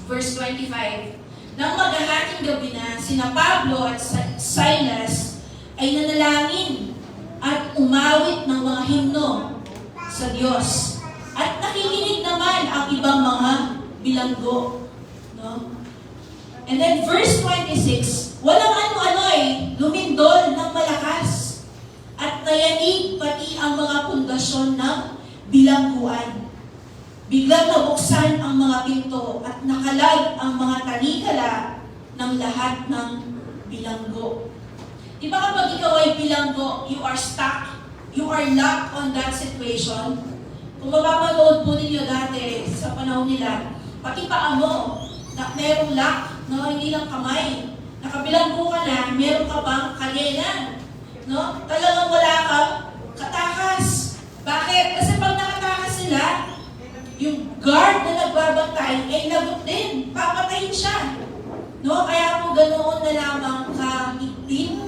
verse 25, nang maghahating gabi na, sina Pablo at Silas ay nanalangin at umawit ng mga himno sa Diyos. At nakikinig naman ang ibang mga bilanggo. No? And then verse 26, walang ano-ano lumindol ng malakas at nayanig pati ang mga pundasyon ng bilangguan. Biglang nabuksan ang mga pinto at nakalag ang mga tanikala ng lahat ng bilanggo. Di ba kapag ikaw ay bilanggo, you are stuck, you are locked on that situation? Kung mapapanood po ninyo dati sa panahon nila, pati paa mo, na merong lock, no? Hindi lang kamay. Nakabilanggo ka na, meron ka bang kadena. No? Talagang wala kang katakas. Bakit? Kasi pag nakatakas sila, yung guard na nagbabantay ay lagot din. Papatayin siya. No? Kaya po ganoon na lamang kahigpit,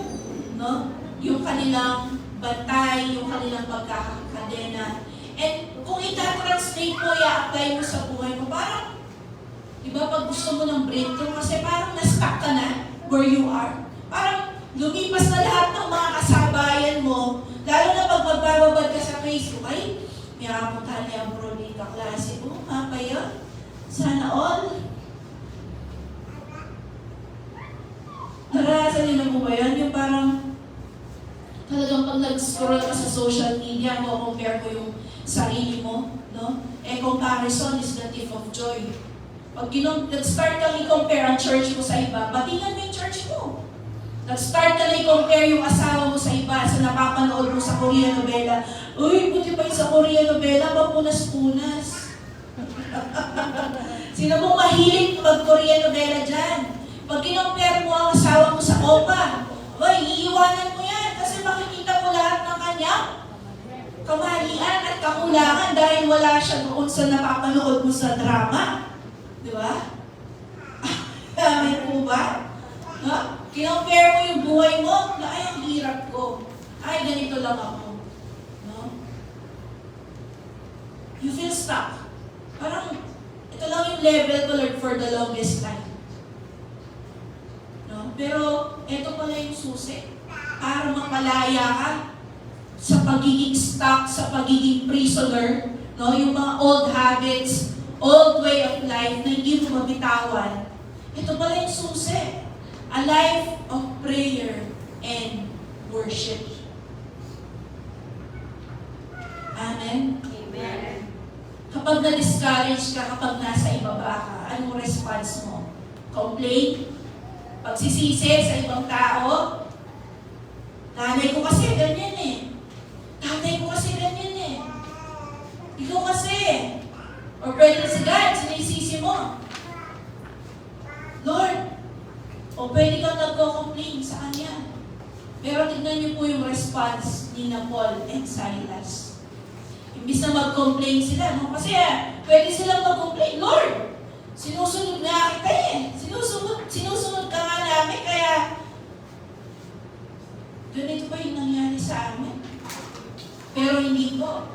no? Yung kanilang bantay, yung kanilang pagkakadena. And kung ita-translate mo, i-apply mo sa buhay mo, parang, di ba, pag gusto mo ng breakthrough, kasi parang na-stuck ka na where you are. Parang lumipas na lahat ng mga kasabayan mo, lalo na pag magbababad ka sa Facebook, ay, may akapunta niya ang brody kaklase mo, kaya, sana all. Naranasan niyo na po ba yan? Yung parang, talagang pag nag-scroll ka sa social media, compare mo yung sarili mo, no? Comparison is the thief of joy. Pag nag-start kang i-compare ang church mo sa iba, batingan mo yung church mo. Nag-start ka na i-compare yung asawa mo sa iba sa napapanood mo sa Korean novela. Uy, buti pa yung sa Korean novela, mapunas-punas. Sino mong mahilig mag-Korean novela dyan? Pag kinompare mo ang asawa mo sa opa, uy, iiwanan mo yan kasi makikita mo lahat ng kanyang kamalian at kakulangan dahil wala siya doon sa napapanood mo sa drama. Di ba? May po ba? No? Kinompare mo yung buhay mo na ay, ang hirap ko. Ay, ganito lang ako. No? You feel stuck. Parang, ito lang yung level ko, Lord, for the longest time. No? Pero, ito pala yung susi. Para mapalaya ka sa pagiging stuck, sa pagiging prisoner, no? Yung mga old habits, old way of life na hindi mo mabitawan. Ito pala yung susi. A life of prayer and worship. Amen? Amen. Kapag na-discourage ka, kapag nasa ibaba ka, anong response mo? Complain? Pagsisisi sa ibang tao? Nanay ko kasi ganyan eh. Tatay ko kasi ganyan eh. Ikaw kasi. Or pwede si God, sinisisi mo. Lord, o pwede kang nagko-complain sa Kanya. Pero tignan niyo po yung response ni Paul and Silas. Imbis na mag-complain sila, no? Kasi pwede silang mag-complain, Lord, sinusunod nga kita eh. Sinusunod ka nga namin, kaya ganito pa yung nangyari sa amin. Pero hindi po.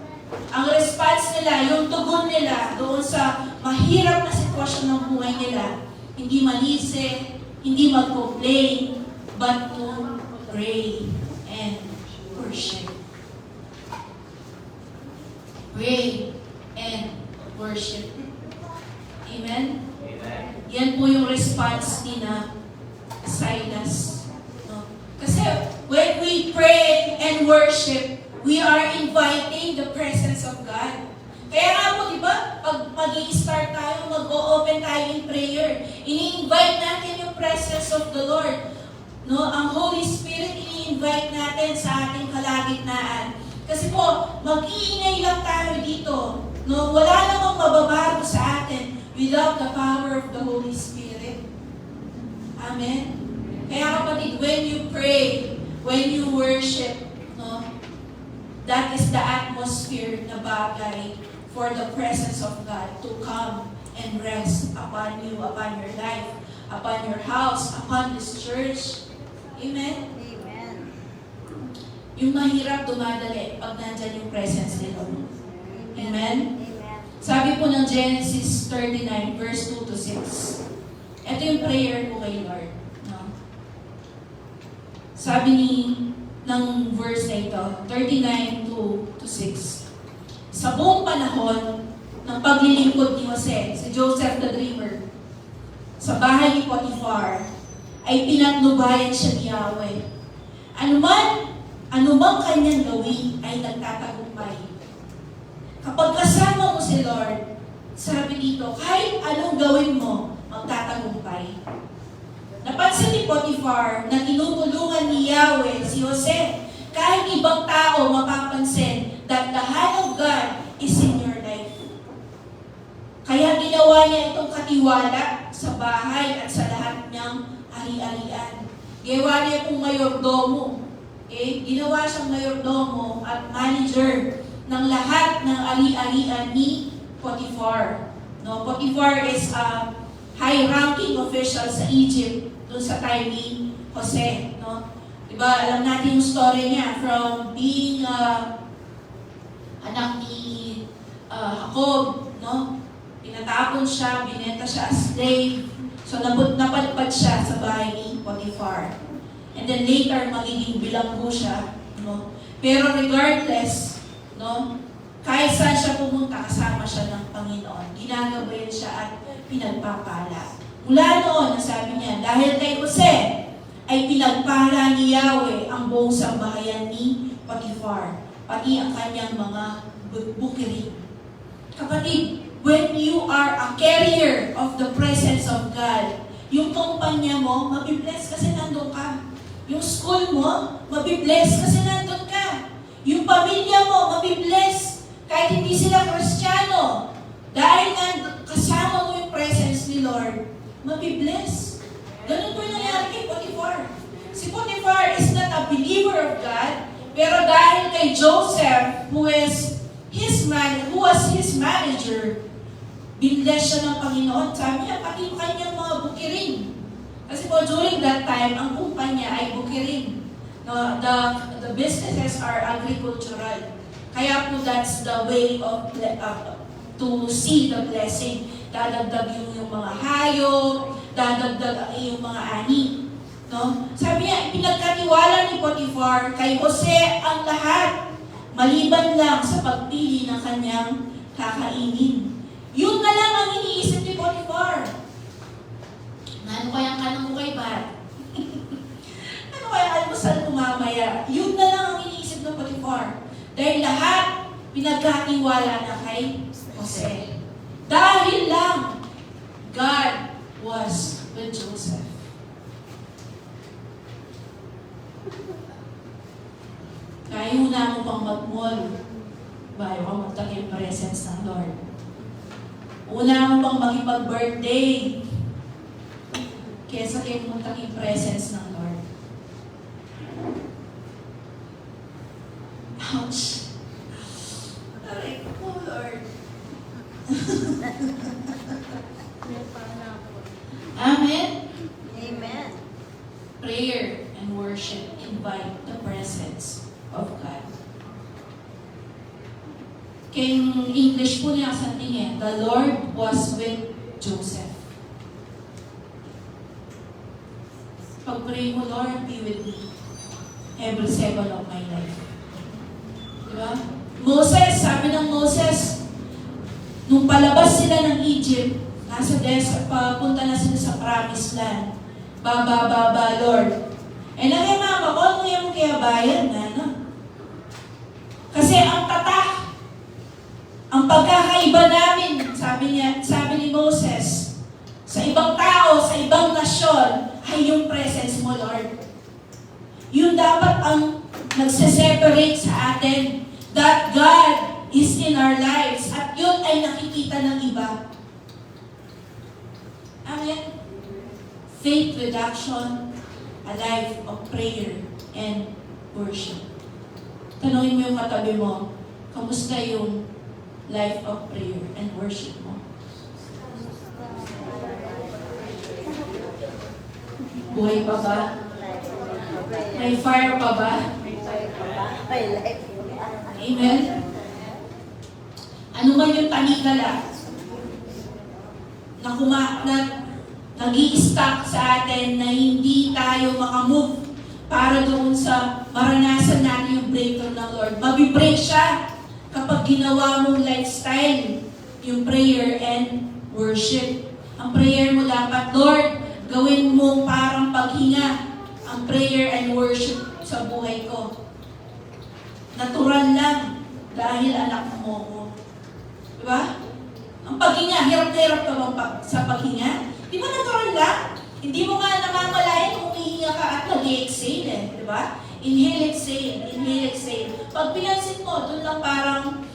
Ang response nila, yung tugon nila doon sa mahirap na sitwasyon ng buhay nila, hindi manisi, hindi mag-complain, but to pray and worship. Pray and worship. Amen? Amen. Yan po yung response ni na Silas. No? Kasi when we pray and worship, we are inviting the presence of God. Kaya nga po, di ba, pag mag-i-start tayo, mag-o-open tayo in prayer, ini-invite natin yung presence of the Lord. No? Ang Holy Spirit, ini-invite natin sa ating kalagitnaan. Kasi po, mag-iingay lang tayo dito. No? Wala namang mababago sa atin without the power of the Holy Spirit. Amen? Kaya kapatid, when you pray, when you worship, no, that is the atmosphere na bagay for the presence of God to come and rest upon you, upon your life, upon your house, upon this church. Amen? Amen. Yung mahirap dumadali pag nandyan yung presence ni Lord. Amen? Amen. Sabi po ng Genesis 39, verse 2 to 6. Ito yung prayer ko kay Lord. No? Sabi ni ng verse na ito, 39 to 6. Sa buong panahon ng paglilingkod ni Jose, si Joseph the Dreamer, sa bahay ni Potiphar, ay pinatnubayan siya ni Yahweh. Anumang kanyang gawin ay nagtatagumpay. Kapag kasama mo si Lord, sabi dito, kahit anong gawin mo, magtatagumpay. Napansin ni Potiphar na tinutulungan ni Yahweh si Jose. Kahit ibang tao mapapansin that the hand of God is in your life. Kaya ginawa niya itong katiwala sa bahay at sa lahat niyang ari-arian. Ginawa niya itong mayordomo. Ginawa siyang mayordomo at manager ng lahat ng ari-arian ni Potiphar. No, Potiphar is a high-ranking official sa Egypt doon sa time ni Jose. No? Diba, alam natin yung story niya from being anak ni Jacob. No? Pinatapon siya, binenta siya as slave. So napadpad siya sa bahay ni Potiphar. And then later, magiging bilanggo siya. No? Pero regardless, no, kahit saan siya pumunta, kasama siya ng Panginoon. Ginagabayan siya at pinagpapala. Mula noon, nasabi niya, dahil kay Jose, ay pinagpala ni Yahweh ang buong sambahayan ni Potiphar, pati ang kanyang mga bukirin. Kapatid, when you are a carrier of the presence of God, yung kumpanya mo, mabibless kasi nandun ka. Yung school mo, mabibless kasi nandun ka. Yung pamilya mo, mabibless kahit hindi sila Kristiyano. Dahil kasama mo yung presence ni Lord, mabibless. Ganun po yung nangyari kay Potiphar. Si Potiphar is not a believer of God, pero dahil kay Joseph, who was his manager, binless siya ng Panginoon. Sabi niya, pati yung kanyang mga bukirin. Kasi po, during that time, ang kumpanya ay bukirin. No, the businesses are agricultural. Kaya po, that's the way of to see the blessing. Dadagdag yung mga hayop, dadagdag yung mga ani. No? Sabi niya, pinagkatiwala ni Potiphar kay Jose ang lahat, maliban lang sa pagpili ng kanyang kakainin. Yun na lang ang iniisip ni Potiphar. Ano kayang kanang mo kay Bat? Ano kayang almusal mo mamaya? Yun na lang ang iniisip ng Potiphar. Dahil lahat pinagkatiwala na kay Jose. Dahil lang, God was with Joseph. Kaya una mo pang mag-mall, bayo ka magtakip presence ng Lord. Una mo pang makipag-birthday, kesa kayo magtakip presence ng Lord. Ouch! Aray ko, Lord. Amen? Amen. Prayer and worship invite the presence of God. Kaya English po niya sa tingin, the Lord was with Joseph. Pag-pray mo, Lord, be with me every second of my life. Diba? Moses, sabi ng Moses, nung palabas sila ng Egypt, nasa desert, papunta na sila sa promised land. Baba, Lord. Lagi mama ko, ano yung kaya bayan na, no? Kasi ang tatak, ang pagkakaiba namin, sabi ni Moses, sa ibang tao, sa ibang nasyon, ay yung presence mo, Lord. Yun dapat ang nagse-separate sa atin, that God is in our lives, at yun ay nakikita ng iba. Amen? Faith with action, a life of prayer and worship. Tanungin mo yung katabi mo, kamusta yung life of prayer and worship mo? Buhay pa ba? May fire pa ba? May life. Amen? Ano man yung tanikala na nag-i-stuck sa atin na hindi tayo makamove para doon sa maranasan natin yung breakthrough ng Lord. Mabibreak siya kapag ginawa mong lifestyle yung prayer and worship. Ang prayer mo dapat, Lord, gawin mong parang paghinga ang prayer and worship sa buhay ko. Natural lang dahil anak mo ko. Diba? Ang paghinga, hirap na hirap ka bang sa paghinga? Di ba natural lang? Hindi mo nga namamalayan kung umihinga ka at nag-exhale eh. Diba? Inhale, exhale, inhale, exhale. Pag pinansin mo, doon lang parang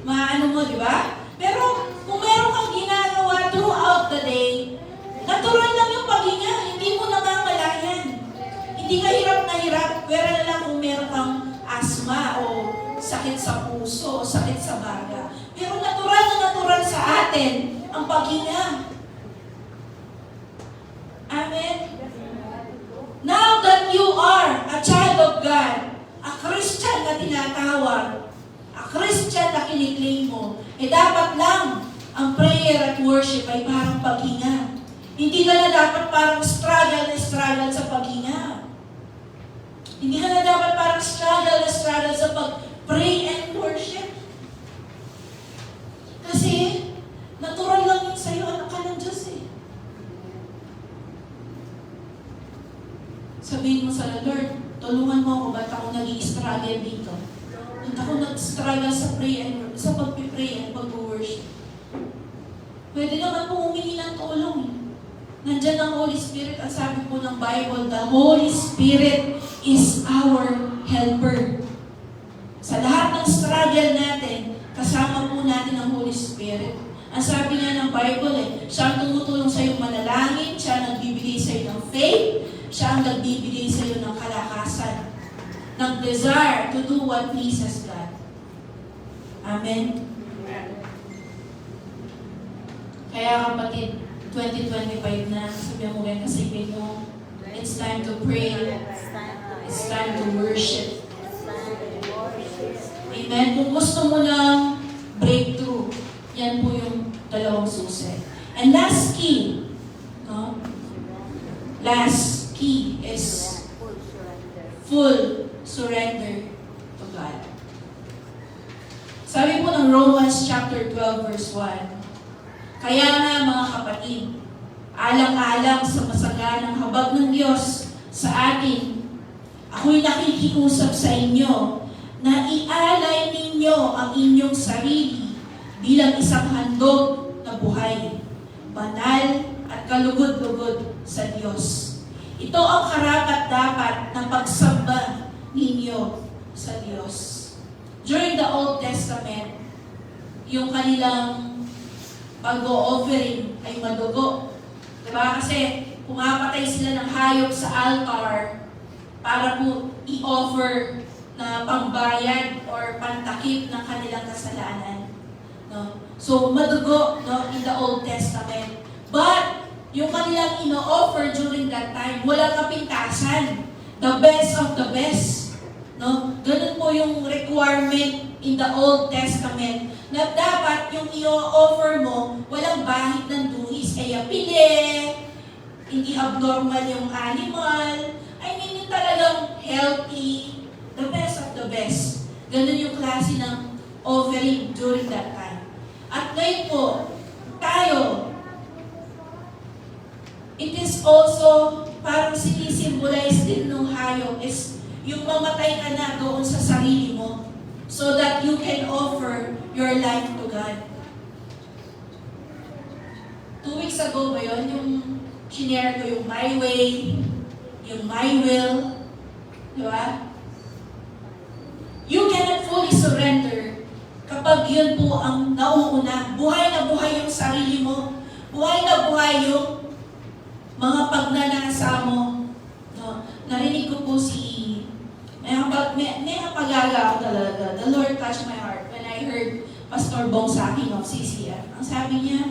maano mo, diba? Pero kung meron kang ginagawa throughout the day, natural lang yung paghinga, hindi mo namamalayan. Hindi ka hirap na hirap, pero na lang kung meron kang asma o sakit sa puso o sakit sa baga. Pero natural na natural sa atin ang paghinga. Amen? Now that you are a child of God, a Christian na tinatawag, a Christian na kiniklaim mo, dapat lang ang prayer at worship ay parang paghinga. Hindi ka na dapat parang struggle na struggle sa paghinga. Hindi ka na dapat parang struggle na struggle sa pag-pray and worship. Kasi, natural lang yun sa'yo, anak ka ng Diyos eh. Sabihin mo sa Lord, tulungan mo ako, ba't ako nag-i-struggle dito? Ba't ako nag-struggle sa pray and sa pag-pray and pag-worship? Pwede naman po humingi ng tulong eh. Nandiyan ang Holy Spirit. Ang sabi po ng Bible, the Holy Spirit is our helper. Sa lahat ng struggle natin, kasama po natin ang Holy Spirit. Ang sabi nga ng Bible siya ang tumutulong sa iyong manalangin, siya ang nagbibigay sa iyo ng faith, siya ang nagbibigay sa iyo ng kalakasan, ng desire to do what pleases God. Amen? Kaya kapatid, 2025 na, sabihan mo rin kasipin mo, it's time to pray, it's time to worship. Amen? Kung gusto mo ng breakthrough, yan po yung dalawang susi. And last key, no? Last key is full surrender to God. Sabi po ng Romans chapter 12 verse 1, kaya nga mga kapatid, alang-alang sa masaganang habag ng Diyos sa atin, ako'y nakikiusap sa inyo na ialay ninyo ang inyong sarili bilang isang handog na buhay, banal at kalugod-lugod sa Diyos. Ito ang karapat-dapat ng pagsamba ninyo sa Diyos. During the Old Testament, yung kanilang pag-o-offering ay madugo. Diba? Kasi pumapatay sila ng hayop sa altar para po i-offer na pambayad or pantakip ng kanilang kasalanan. No? So, madugo, no, in the Old Testament. But, yung kanilang ino-offer during that time, walang kapintasan. The best of the best. No? Ganun po yung requirement in the Old Testament na dapat yung i-offer mo, walang bahid ng duhis. Kaya pili, hindi abnormal yung animal. I mean, yung talagang healthy, the best of the best. Ganun yung klase ng offering during that time. At ngayon po, tayo, it is also parang sinisimbolize din ng hayop is yung mamatay ka na doon sa sarili mo so that you can offer your life to God. 2 weeks ago ba yun? Yung shinare ko yung my way, yung my will. Di ba? You cannot fully surrender kapag yun po ang nauuna. Buhay na buhay yung sarili mo. Buhay na buhay yung mga pagnanasa mo. No? Narinig ko po may pag-ala ako talaga. The Lord touched my heart when I heard Pastor Bong Saking of CCF. Ang sabi niya,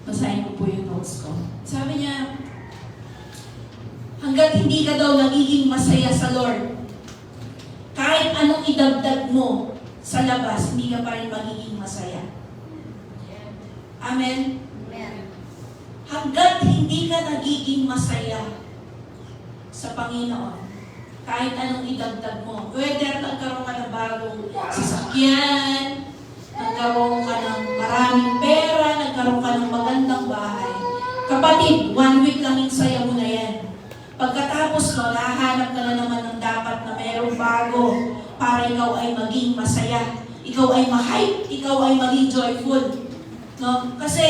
basahin ko po yung notes ko. Sabi niya, hanggat hindi ka daw nagiging masaya sa Lord, kahit anong idagdag mo sa labas, hindi ka pa rin magiging masaya. Amen? Amen. hanggat hindi ka nagiging masaya sa Panginoon, kahit anong idagdag mo, whether nagkaroon ka ng bagong sasakyan, nagkaroon ka ng maraming pera, nagkaroon ka ng magandang bahay, kapatid, 1 week lang yung saya mo na yan. Pagkatapos mo, nahanap ka na naman ng dapat na mayroong bago para ikaw ay maging masaya, ikaw ay ma-hype, ikaw ay maging joyful. No? Kasi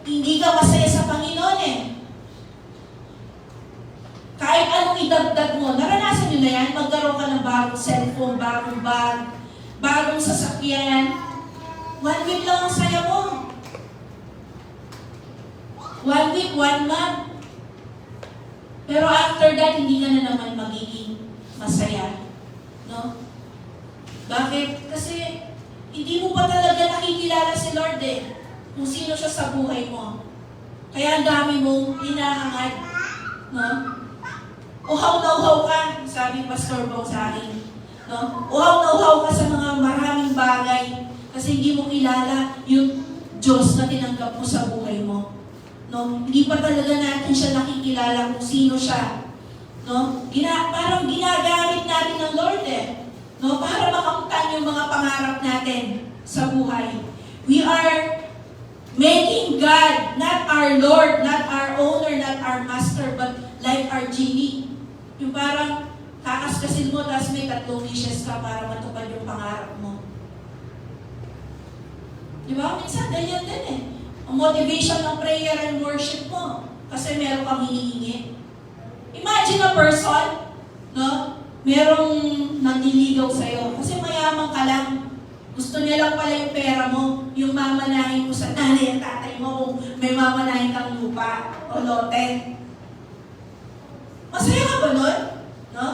hindi ka masaya sa Panginoon eh. Kahit anong idagdag mo, naranasan nyo na yan, magkaroon ka ng bagong cellphone, bagong bag, bagong sasakyan. 1 week lang ang saya mo. 1 week, 1 month. Pero after that, hindi ka na naman magiging masaya. No? Bakit? Kasi hindi mo pa talaga nakikilala si Lord eh. Kung sino siya sa buhay mo. Kaya ang dami mong hinahangad. No? Uhaw na uhaw ka, sabi Pastor Bong sa akin. No? Uhaw na uhaw ka sa mga maraming bagay. Kasi hindi mo kilala yung Diyos na tinanggap mo sa buhay mo. No? Hindi pa talaga natin siya nakikilala kung sino siya. No? Parang ginagamit natin ng Lord eh. No? Para makamtan yung mga pangarap natin sa buhay. We are making God not our Lord, not our owner, not our master, but like our genie. Yung parang kakaskasin mo, tapos may 3 wishes ka para matupad yung pangarap mo. Di ba? Minsan ganyan din eh. Ang motivation ng prayer and worship mo. Kasi meron kang hinihingi. Imagine a person, no? Merong nanliligaw sa'yo. Kasi mayaman ka lang. Gusto niya lang pala yung pera mo. Yung mamanahin mo sa nanay at tatay mo kung may mamanahin kang lupa o lote. Masaya ka ba nun? No?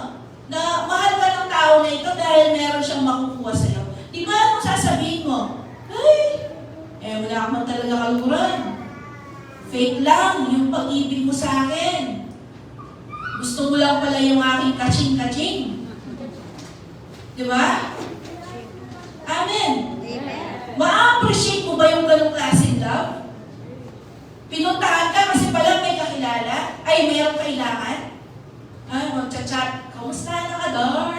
Na mahal ka ng tao na ito dahil meron siyang makukuha sa'yo. Di ba anong sasabihin mo? Ay, wala ka man talaga kaluran. Fake lang yung pag-ibig mo sa akin. Gusto mo lang pala yung aking kaching-kaching. Di ba? Amen. Amen. Ma-appreciate mo ba yung ganong klaseng love? Pinuntahan ka kasi pala may kakilala? Ay, mayroong kailangan? Ay, magchat-chat. Kamusta na ka, Dar?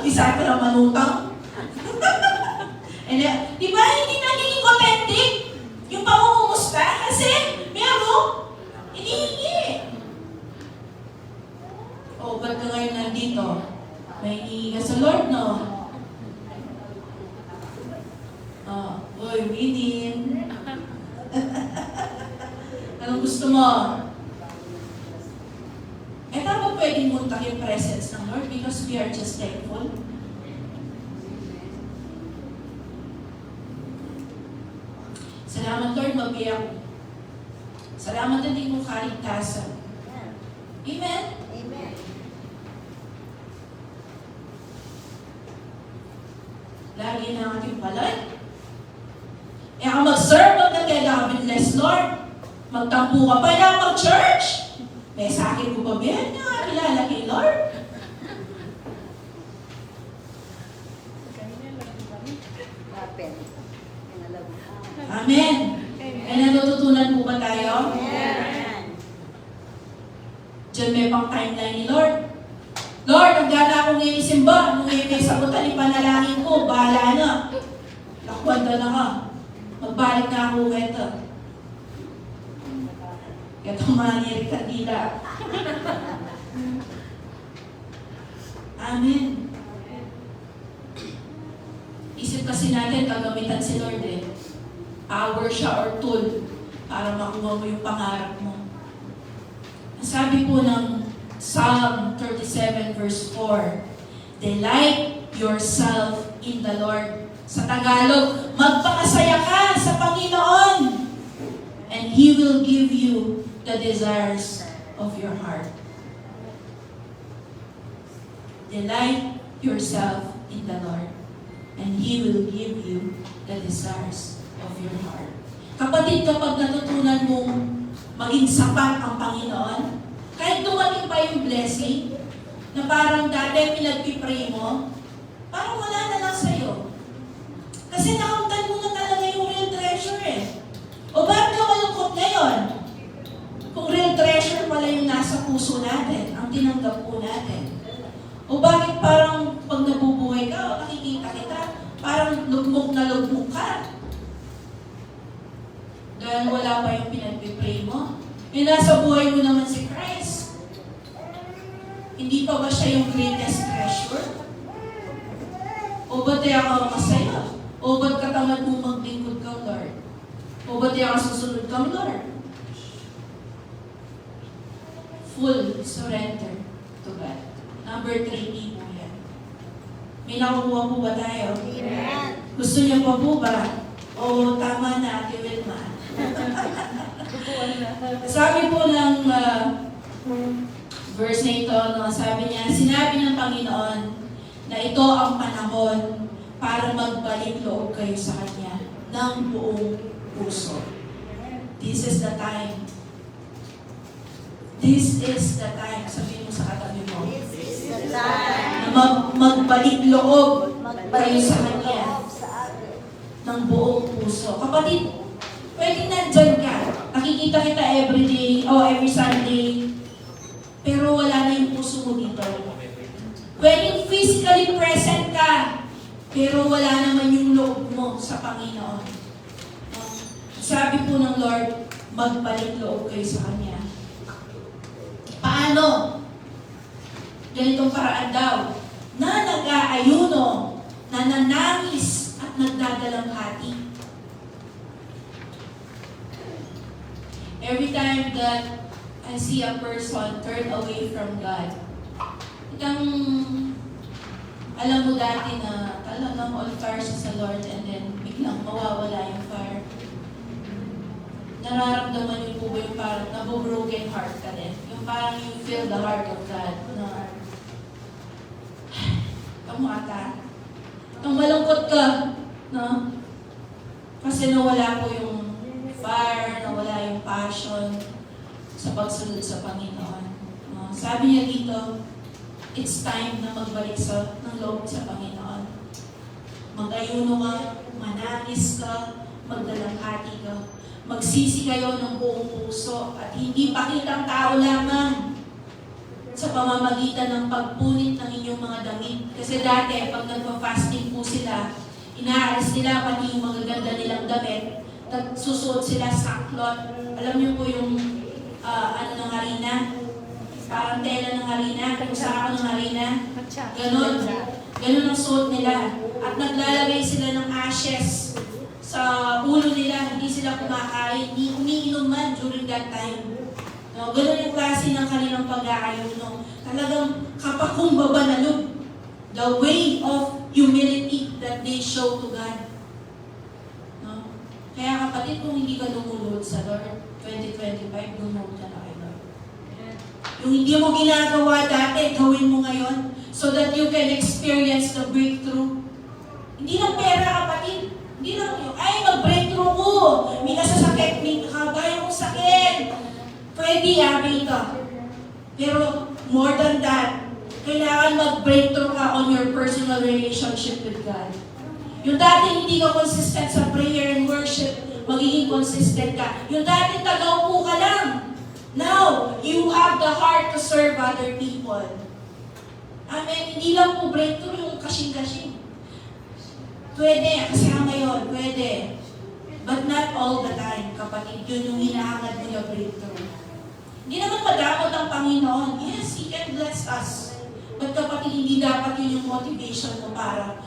Isa ka lang manutang. Di ba hindi nagiging authentic yung pangungumusta? Kasi merong inihingi. O, ba't ka ngayon nandito? May hinihingi ka sa Lord, no? Uy, Winin. Anong gusto mo? Tama pwedeng muntak yung presence ng Lord because we are just thankful. Salamat Lord, mabiyak. Salamat na din mong kaligtasan. Amen? Amen. Lagi na ating palad. Ang mag-serve, magkakagabinless Lord. Magtampo ka pa na mag-church. May sakit mo ba yan? Kilala kay Lord. Happen. Amen. Ay natututunan po ba tayo? Amen. Diyan may pang timeline ni Lord. Lord, ang gana akong ngayon isimba. Nung ngayon may sagutan yung panalangin ko, bahala na. Lakwanda na ka. Magbalik na ako ito. Ito manirik ka tila. Amen. Isip kasi natin, gagamitan si Lord eh. Power siya or tool para makuha mo yung pangarap mo. Sabi po ng Psalm 37 verse 4, delight yourself in the Lord. Sa Tagalog, magpakasaya ka sa Panginoon and He will give you the desires of your heart. Delight yourself in the Lord and He will give you the desires of your heart. Kapatid, kapag natutunan mong maging sapat ang Panginoon, kahit dumating pa yung blessing, na parang dati pinagpipray mo, parang wala na lang sa'yo. Kasi nakamtan mo na talaga yung real treasure eh. O bakit ka yun? Kung real treasure pala yung nasa puso natin, ang tinanggap po natin. O bakit parang pag nabubuhay ka, o nakikita kita, parang lugmok na lugmok ka? Dahil wala pa yung pinagpipray mo. Eh, nasa buhay mo naman si Christ. Hindi pa ba siya yung greatest treasure? O ba't di ako masaya? O ba't katamad mong maglingkod ka, Lord? O ba't di ako susunod ka, Lord? Full surrender to God. Number 3 po yan. May nakukuha po ba tayo? Amen. Gusto niyo pa po ba? O tama na, Ate Wilma. Sabi po ng verse na ito, no, sabi niya, sinabi ng Panginoon na ito ang panahon para magbalik loob kayo sa Kanya ng buong puso. This is the time. This is the time. Sabihin mo sa katabi mo. This is the time. Na magbalik loob kayo sa Kanya Magbalik sa atin. ng buong puso. Kapatid, pwedeng nandyan ka. Nakikita kita everyday o every Sunday. Pero wala na yung puso mo dito. Pwedeng physically present ka. Pero wala naman yung loob mo sa Panginoon. Sabi po ng Lord, magbalik loob kayo sa Kanya. Paano? Ganitong paraan daw. Na nag-aayuno, nananangis at nagdadalamhati. Every time that I see a person turn away from God, itang alam mo dati na talagang on fire siya sa Lord and then biglang mawawala yung fire. Nararamdaman niyo po ba yung parang nabobroken heart ka din? Yung parang you feel the heart of God na kamata. Itong malungkot ka, no? Kasi nawala po yung fire, nawala yung passion sa pagsunod sa Panginoon. No? Sabi niya dito, it's time na magbalik ng loob sa Panginoon. Mag-ayuno ka, manangis ka, magdalamhati ka, magsisi kayo ng buong puso at hindi pakitang tao lamang sa pamamagitan ng pagpunit ng inyong mga damit. Kasi dati, pag nagpa-fasting po sila, inaalis nila pati yung magaganda nilang damit, susuot sila saklot. Alam niyo po yung ng harina? Parang tela ng harina, kung saka ng harina. Ganon. Ganon ang suot nila. At naglalagay sila ng ashes sa ulo nila. Hindi sila kumakain. Hindi umiinom man during that time. No, ganon yung klase ng kanilang pag-aayuno. Talagang kapakumbaba na loob. The way of humility that they show to God. No? Kaya kapatid, kung hindi ka lumulod sa Lord, 2025, lumulod ka na kay Lord. Yung hindi mo ginagawa dati, gawin mo ngayon so that you can experience the breakthrough. Hindi lang pera, kapatid. Hindi lang yung, ay, mag-breakthrough ko. May nasasakit, may kagaya kong sakit. Pwede, abi ito. Pero more than that, kailangan mag-breakthrough ka on your personal relationship with God. Yung dati hindi ka consistent sa prayer and worship, magiging consistent ka. Yung dati tagaupo ka lang. Now, you have the heart to serve other people. Amen. Hindi lang po breakthrough yung kasing-kasing. Pwede, kasi ngayon, pwede. But not all the time, kapatid. Yun yung hinahangad mo yung breakthrough. Hindi naman madamot ang Panginoon. Yes, He can bless us. But kapatid, hindi dapat yun yung motivation mo para,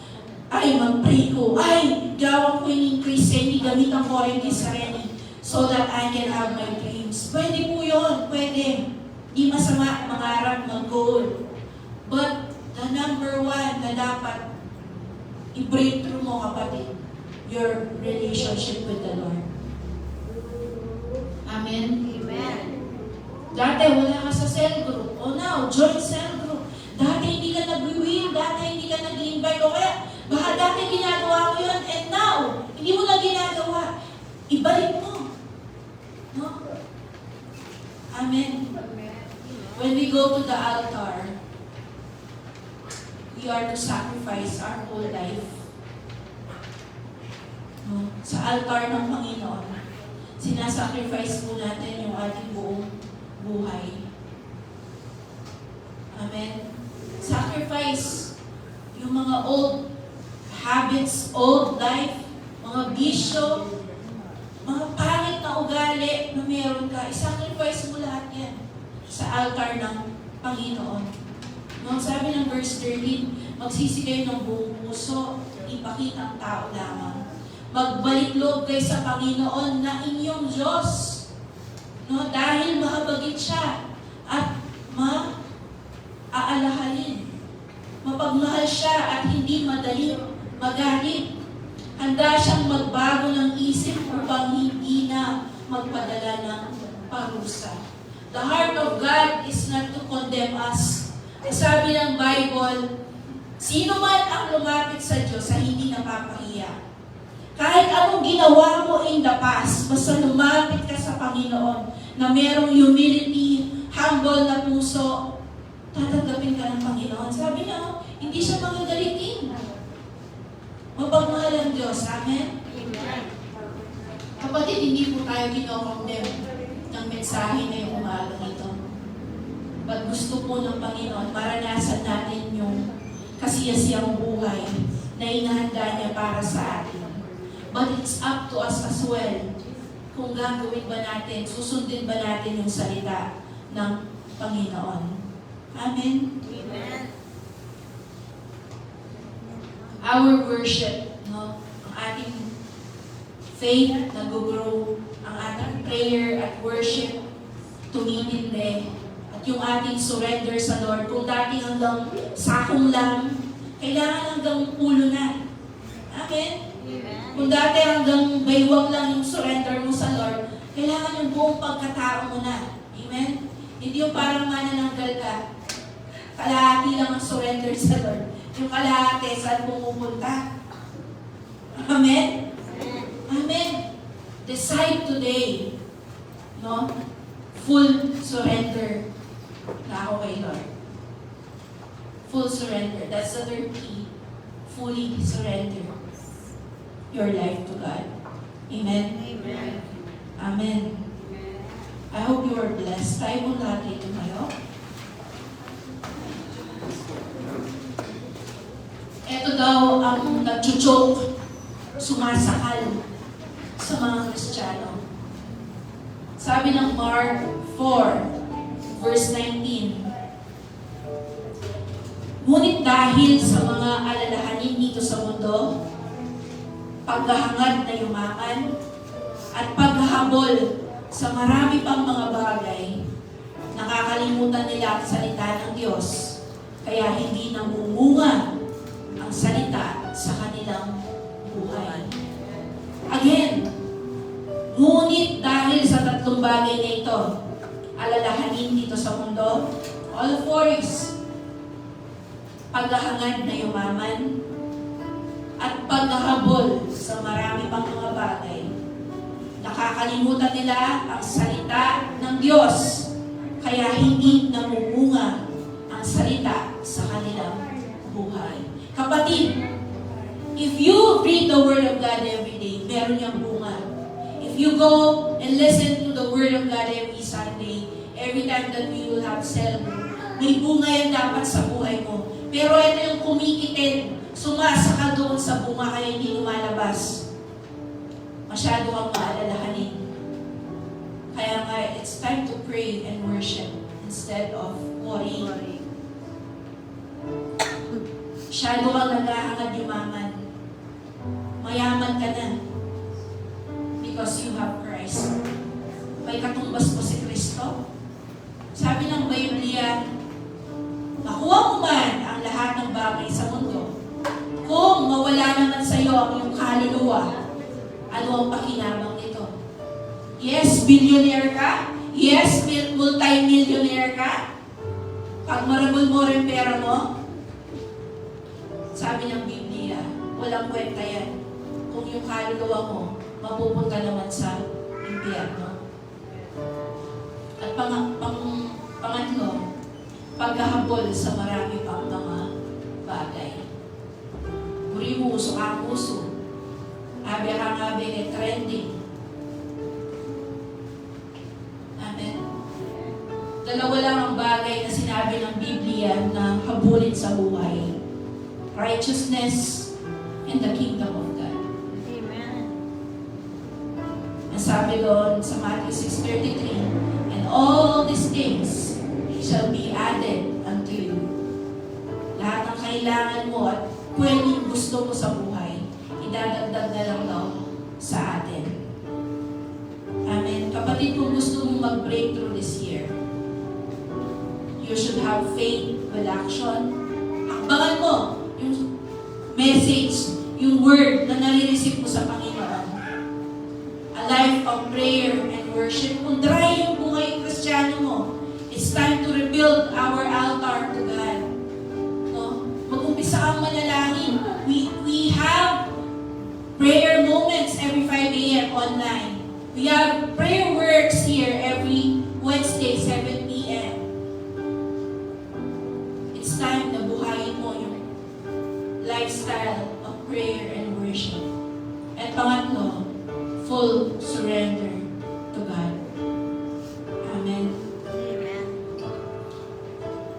ay, mag-pray ko. Ay, gawang ko yung increase, hindi gamitan ko rin yung sarili so that I can have my dreams. Pwede po yun, pwede. Di masama mangarap, mag-goal. But the number one na dapat i-breakthrough mo, kapatid, your relationship with the Lord. Amen? Amen. Dati wala ka sa cell group. O now, join cell group. Dati hindi ka nag-wheel, dati hindi ka nag-invite. O kaya, baka dati ginagawa mo yun, and now, hindi mo na ginagawa. Ibalik mo. No? Amen. When we go to the altar, we are to sacrifice our whole life. No? Sa altar ng Panginoon. Sinasacrifice po natin yung ating buong buhay. Amen? Sacrifice yung mga old habits, old life, mga bisyo, mga pangit na ugali na meron ka. I-sacrifice mo lahat yan sa altar ng Panginoon. No, sabi ng verse 13, magsisi kayo ng buong puso, ipakita ang tao lamang. Magbalik loob kayo sa Panginoon na inyong Diyos. No, dahil mahabagin siya at maaalahalin. Mapagmahal siya at hindi madaling magalit. Handa siyang magbago ng isip upang hindi na magpadala ng parusa. The heart of God is not to condemn us. Sabi ng Bible, sino man ang lumapit sa Diyos ay hindi napapahiya. Kahit anong ginawa mo in the past, basta lumapit ka sa Panginoon na merong humility, humble na puso, tatanggapin ka ng Panginoon. Sabi niya, hindi siya magagalitin. Mapagmahal ang Diyos. Amen? Kapatid, hindi po tayo kinokondem ng mensahe na yung umagang ito. But gusto po ng Panginoon, maranasan natin yung kasiyasiyang buhay na inahanda niya para sa atin. But it's up to us as well kung gagawin ba natin, susundin ba natin yung salita ng Panginoon. Amen? Amen. Our worship, no? Ang ating faith nag-grow, ang ating prayer at worship tumitindi, at yung ating surrender sa Lord. Kung dati hanggang sakong lang, kailangan hanggang ulo na. Amen? Amen. Kung dati hanggang baywang lang yung surrender mo sa Lord, kailangan yung buong pagkatao mo na. Amen? Hindi yung parang manananggal ka. Kalahati lang ang surrender sa Lord. Yung kalahati, saan pumupunta? Amen? Amen. Decide today, no? Full surrender na ako kay Lord. Full surrender. That's the third key. Fully surrender your life to God. Amen? Amen. Amen. I hope you are blessed. Tayo mo lahat dito kayo. Ito daw ang nag-choke, sumasakal sa mga Kristiyano. Sabi ng Mark 4, verse 19, ngunit dahil sa mga alalahanin dito sa mundo, paghahangad na yumaman, at paghahabol sa marami pang mga bagay, nakakalimutan nila ang salita ng Diyos, kaya hindi namumunga ang salita sa kanilang buhay. Again, ngunit dahil sa tatlong bagay na ito, alalahanin dito sa mundo, all four is paghahangad na yumaman at paghahabol sa marami pang mga bagay. Nakakalimutan nila ang salita ng Diyos, kaya hindi namumunga ang salita sa kanilang buhay. Kapatid, if you read the Word of God every day, meron niyang bunga. If you go and listen to the Word of God every Sunday, every time that we will have cell group, may bunga yan dapat sa buhay mo. Pero ito yung kumikitin, sumasakal doon sa bunga kaya hindi lumalabas. Masyado kang maalalahanin. Kaya nga, it's time to pray and worship instead of worrying. Masyado kang naghahangad yumaman. Mayaman ka na. Because you have Christ. May katumbas mo si Kristo. Sabi ng Biblia, makuha mo man ang lahat ng bagay sa mundo. Kung mawala naman sa iyo ang iyong kaluluwa, ano ang pakinabang nito? Yes, billionaire ka. Yes, multi-millionaire ka. Pag marabol mo rin pera mo, sabi ng Biblia, walang kwenta yan. Kung yung kaluluwa mo, mapupunta naman sa impyerno. At pangatlo, paghahabol sa marami pang mga bagay. Puri mo, uso ka puso. Habe-habe, trending. Dalawa lang ang bagay na sinabi ng Biblia na habulin sa buhay. Righteousness and the kingdom of God. Amen. Ang sabi doon sa Matthew 6:33, and all these things shall be added unto you. Lahat ng kailangan mo at pwedeng gusto mo sa buhay, idadagdag na lang daw sa atin. Amen. Kapatid, kung gusto mong mag-breakthrough this year, you should have faith with action. Hakbangan mo yung message, yung word na nare-receive mo sa Panginoon. A life of prayer and worship. Kung dry yung buhay Kristiyano mo, it's time to rebuild our altar to God. No? Mag-umpisa kang manalangin. We have prayer moments every 5 a.m. online. We have prayer works here every Wednesday, 7 p.m. It's time na buhayin mo yung lifestyle of prayer and worship. At pangatlo, full surrender to God. Amen. Amen.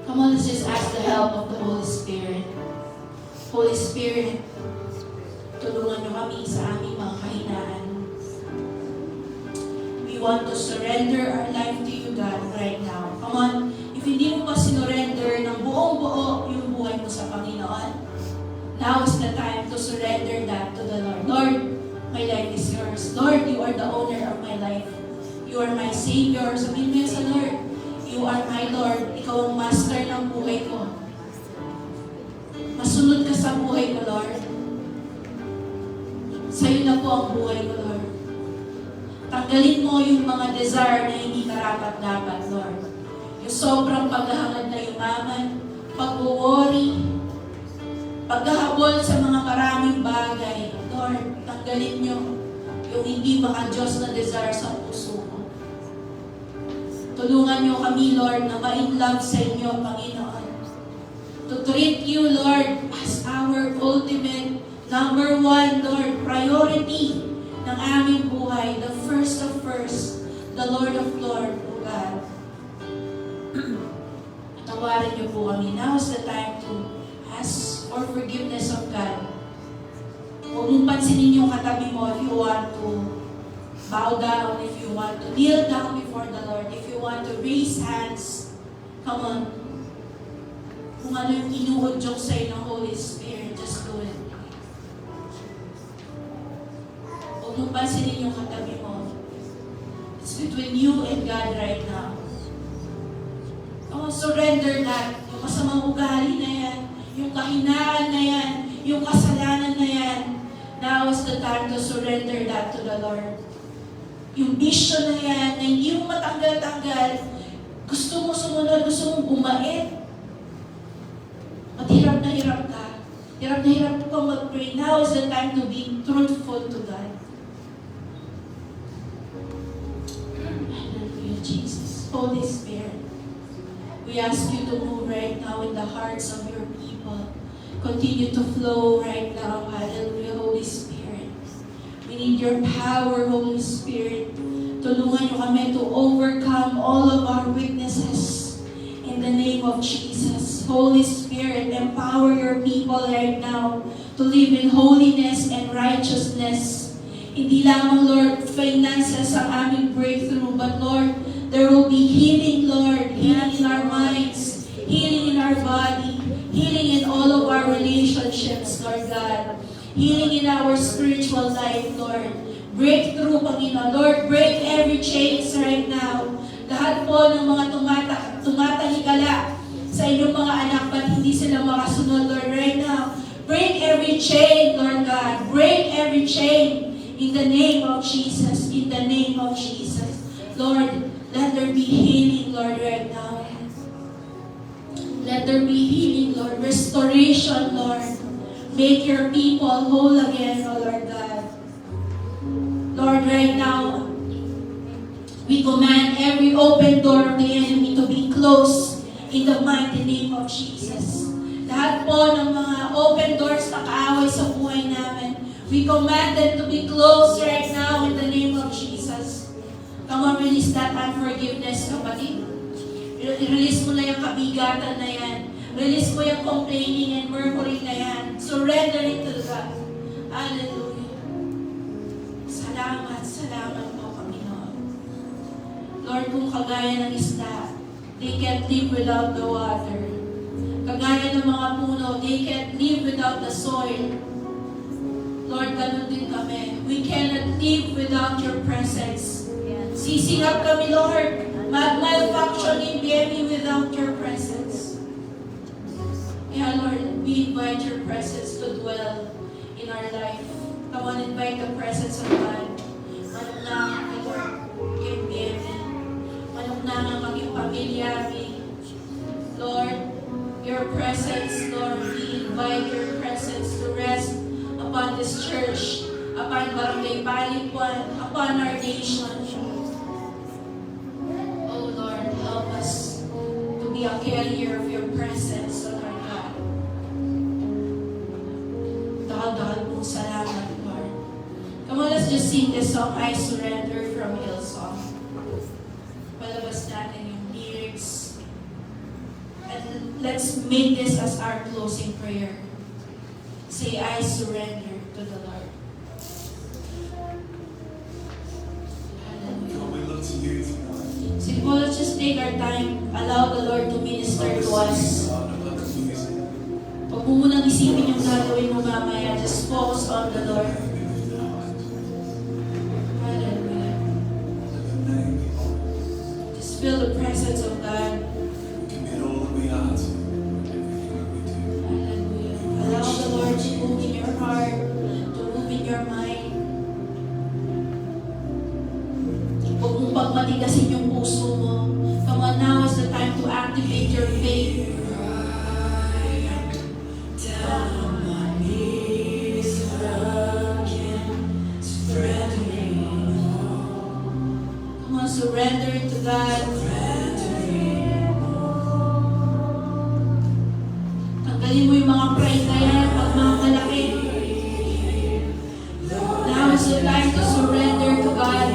Come on, let's just ask the help of the Holy Spirit. Holy Spirit, tulungan niyo kami sa aming mga kahinaan. We want to surrender our life to you, God, right now. Come on, if hindi mo pa sinurrender ng buong-buo yung buhay mo sa Panginoon, now is the time to surrender that to the Lord. Lord, my life is yours. Lord, you are the owner of my life. You are my Savior. Sabihin mo sa Lord, you are my Lord. Ikaw ang master ng buhay ko. Masunod ka sa buhay ko, Lord. Sa'yo na po ang buhay ko, Lord. Tanggalin mo yung mga desire na hindi karapat-dapat, Lord. Yung sobrang paghahangad na yumaman, pag-worry, paghahabol sa mga maraming bagay. Lord, tanggalin nyo yung hindi maka-Diyos na desire sa puso ko. Tulungan nyo kami, Lord, na ma-in love sa inyo, Panginoon. To treat you, Lord, as our ultimate, number one, Lord, priority ng aming buhay, the first of first, the Lord of Lord, O God. Tawarin niyo po kami. Now is the time to ask for forgiveness of God. Huwag mong pansinin yung katabi mo if you want to bow down, if you want to kneel down before the Lord, if you want to raise hands. Come on. Kung ano yung inuudyok sa'yo ng Holy Spirit, just do it. Huwag mong pansinin yung katabi mo. It's between you and God right now. Come on, surrender that. Yung masamang ugali na yan, yung kahinaan na yan, yung kasalanan na yan. Now is the time to surrender that to the Lord. Yung vision na yan, na hindi mo matanggal-tanggal, gusto mo sumunod, gusto mong bumait. At hirap na hirap ka. Hirap na hirap kang mag-pray. Now is the time to be truthful to God. Hallelujah, Jesus. Holy Spirit, we ask you to move right now in the hearts of your people. Continue to flow right now. Hallelujah, Holy Spirit. We need your power, Holy Spirit. Tulungan niyo kami to overcome all of our weaknesses in the name of Jesus. Holy Spirit, empower your people right now to live in holiness and righteousness. Hindi lamang, Lord, finances ang aming breakthrough, but Lord, there will be healing, Lord, healing in our minds, healing in our body, healing in all of our relationships, Lord God. Healing in our spiritual life, Lord. Breakthrough, Panginoon. Lord, break every chains right now. Lahat po ng mga tumatalikala sa inyong mga anak, ba't hindi sila makasunod, Lord, right now. Break every chain, Lord God. Break every chain in the name of Jesus. In the name of Jesus. Lord, let there be healing, Lord, right now. Let there be healing, Lord. Restoration, Lord. Make your people whole again, O Lord God. Lord, right now, we command every open door of the enemy to be closed in the mighty name of Jesus. Lahat po ng mga open doors na kaaway sa buhay namin, we command them to be closed right now in the name of Jesus. Come on, release that unforgiveness, kapatid. I-release mo na yung kabigatan na yan. Release mo yung complaining and murmuring na yan. Surrender it to God. Hallelujah. Salamat, salamat po, Panginoon. Lord, kung kagaya ng isda, they can't live without the water. Kagaya ng mga puno, they can't live without the soil. Lord, ganun din kami. We cannot live without your presence. Sisingap kami, Lord. Malfunction in BME without your presence. Yeah, Lord, we invite your presence to dwell in our life. Come on, invite the presence of God. Manok na ang Lord, yung BME. Manok na ang maging pamilya, Lord, your presence, Lord, we invite your presence to rest upon this church, upon Barangay Palikuan, upon our nation. Oh Lord, help us to be a carrier of your presence, O Lord God. Dahil pong salamat, Lord. Come on, let's just sing this song, I Surrender, from Hillsong. Palabas natin yung lyrics. And let's make this as our closing prayer. Say, I surrender to the Lord. Hallelujah. Lord, we look to you tonight. Sige po, let's just take our time. Allow the Lord to minister to us. Huwag mo munang isipin yung gagawin mo mamaya. Just focus on the Lord. Hallelujah. Just feel the presence of God. Hallelujah. Allow the Lord to move in your heart, to move in your mind. Huwag mong pagmatigasin yung puso mo. Come on, now is the time to activate your faith. Come on, surrender it to God. Tanggalin mo yung mga pride na yan, pag mga malaki. Now is the time to surrender to God.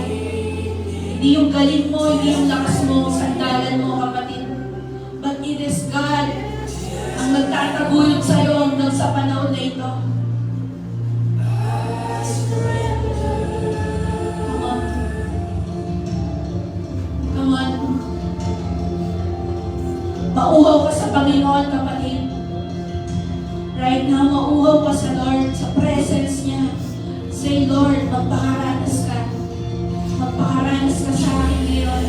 Hindi yung galing mo, hindi yung lakas mo, sandalan mo, kapatid. But it is God ang nagtataguyod sa'yo hanggang sa panahon na ito. Come on. Come on. Mauhaw ka sa Panginoon, kapatid. Right now, mauhaw ka sa Lord, sa presence niya. Say, Lord, magpakaranas ka. Magpakaranas ka sa akin ngayon.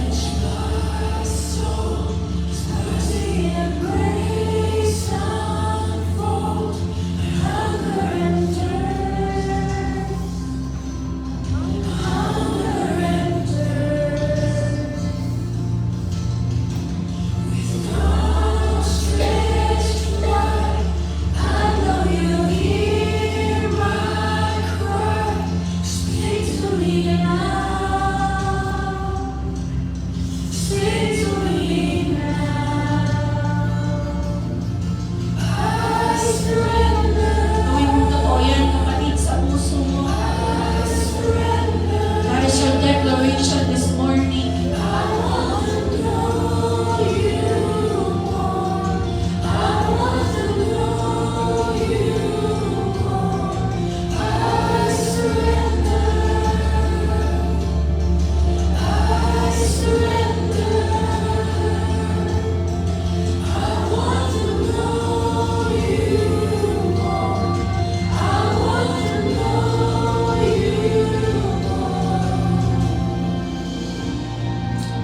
Gawin mo totoo yan, kapatid, sa puso mo. That is your declaration this morning.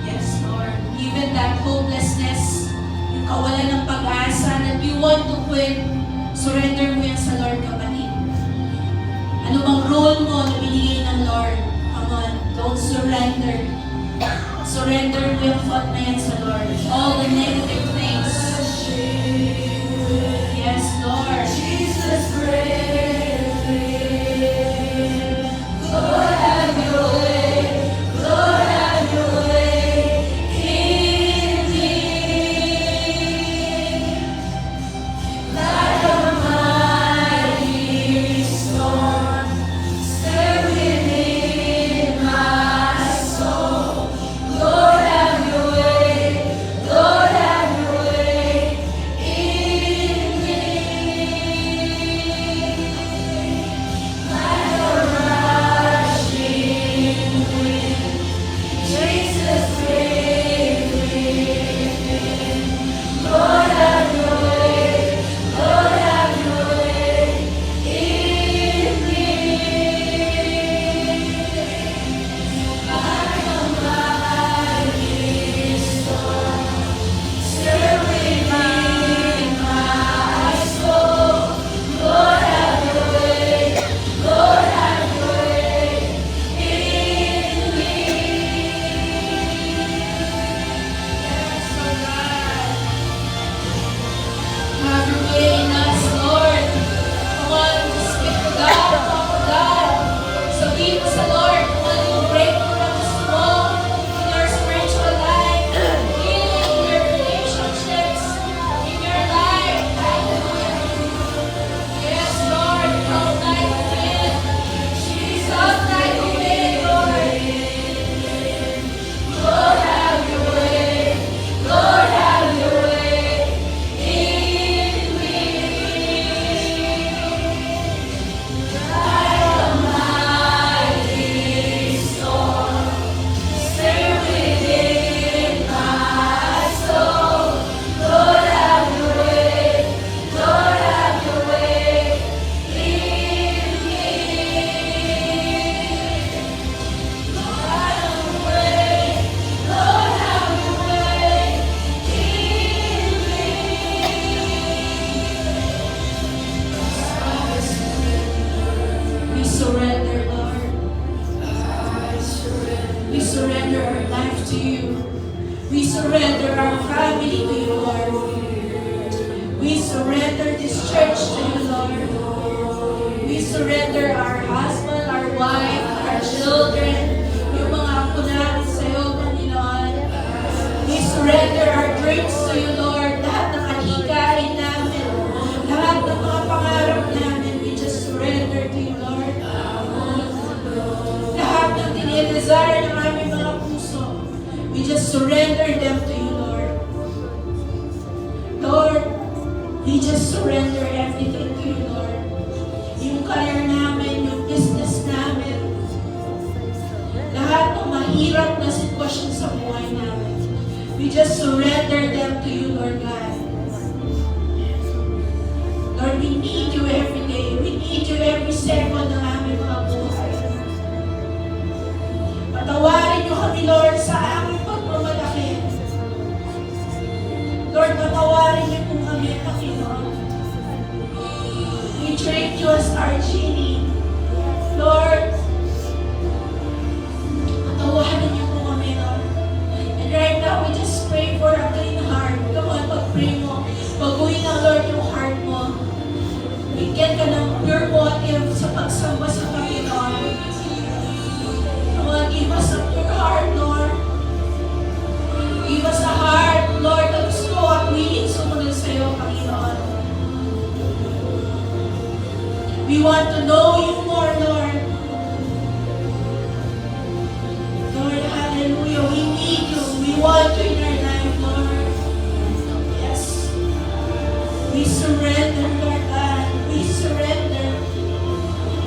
Yes, Lord. Even that hopelessness, yung kawalan ng pag-asa, that you want to quit, surrender mo yan sa Lord, kapatid. Ano bang role mo na binigay ng Lord? Come on, don't surrender. Surrender mo yung thought na yan sa Lord. All the negative things. Yes, Lord. Jesus, Lord, have your way. Lord, have your way in me. Like a mighty storm, stir within my soul. Lord, have your way. Lord, just surrender them to you, Lord God. Lord, we need you every day. We need you every second ng aming mga buhay. Patawarin niyo kami, Lord, sa aming pagmamalaki. Lord, patawarin niyo po kami, Panginoon. We treat you as our genie. Lord, patawarin niyo po kami, Lord. And right now, we just pray for a clean heart. Come on, pag-pray mo. Baguhin ang Lord yung heart mo. Bigyan ka ng pure motive sa pagsamba sa Panginoon. Come on, give us a pure heart, Lord. Give us a heart, Lord, na gusto at willing sumunod sa iyo, Panginoon. We want to know you more, Lord. Lord, hallelujah. We need you. We want you in our life, Lord. Yes. We surrender, Lord God. We surrender.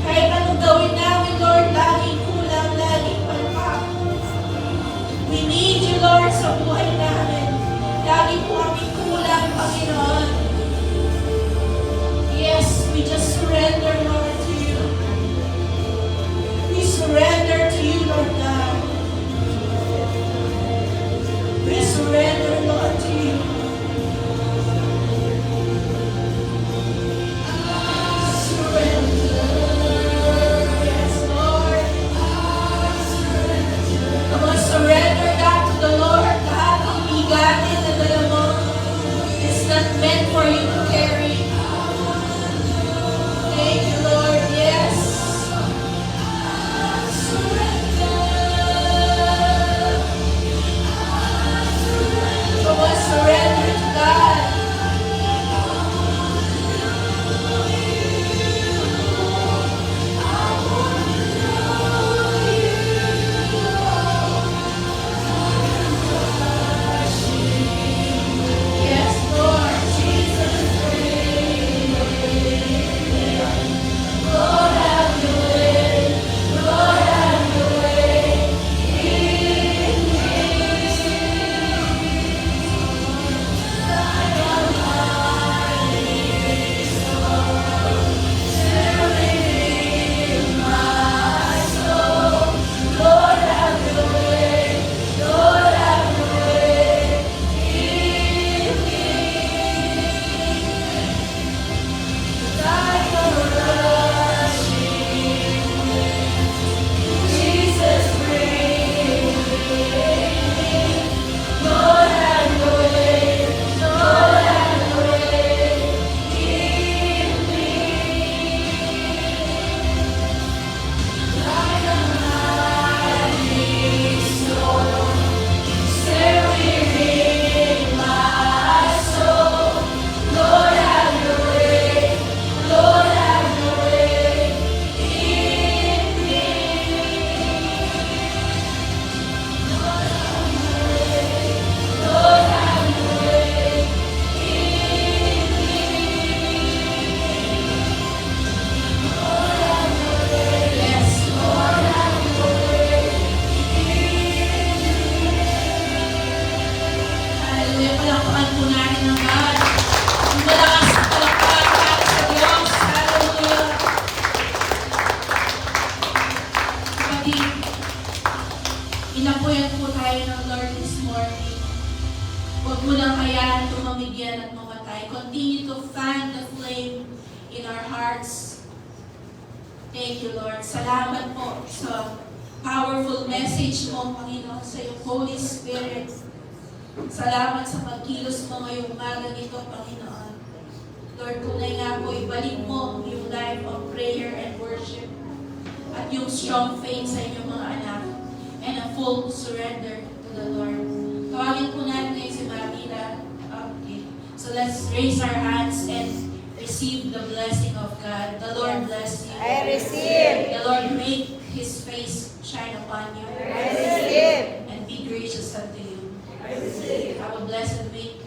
Kahit anong gawin namin, Lord, laging kulang, laging palpak. We need you, Lord, sa buhay namin. Lagi po kami kulang, Panginoon. Yes, we just surrender, Lord, to you. We surrender to you, Lord God. We surrender, Lord, to you. Surrender. Yes, Lord. Come on, surrender that to the Lord. Lahat ng bigatin na dala mo is not meant for you to carry. Thank you, Lord. Yes. Surrender. Come on, surrender to God. Yes, Lord. Jesus, Lord, have your way. Lord, have your way. In me. Surrender my soul. Lord, have your way. Lord, have your way. In me. Like a rushing wind, Jesus, bring me. Lord, have your way. Lord, have your way. In me. Like a mighty storm, stirring my soul. Lord, have your way. Lord, have your way in me. Lord, have your way. Lord, have your way in me. Lord, have your way. Yes, Lord, have your way in me. Hallelujah. Palakpakan po natin ang God. Ang malakas na palakpakan para sa Diyos. Hallelujah. Kapatid, inapuyan po tayo ng Lord this morning. Huwag mo lang hayaan tumamig yan at mamatay. Continue to fan the flame in our hearts. Thank you, Lord. Salamat po sa powerful message mo, Panginoon, sa iyong Holy Spirit. Salamat sa pagkilos mo ngayong umaga nito, Panginoon. Lord, tunay nga po, ibalik mo yung life of prayer and worship at yung strong faith sa inyong mga anak and a full surrender to the Lord. Tawagin po natin ngayon si Marita. Okay. So let's raise our hands and receive the blessing of God. The Lord bless you. I receive. The Lord make His face shine upon you. I receive. And be gracious unto you. I receive. Have a blessed week.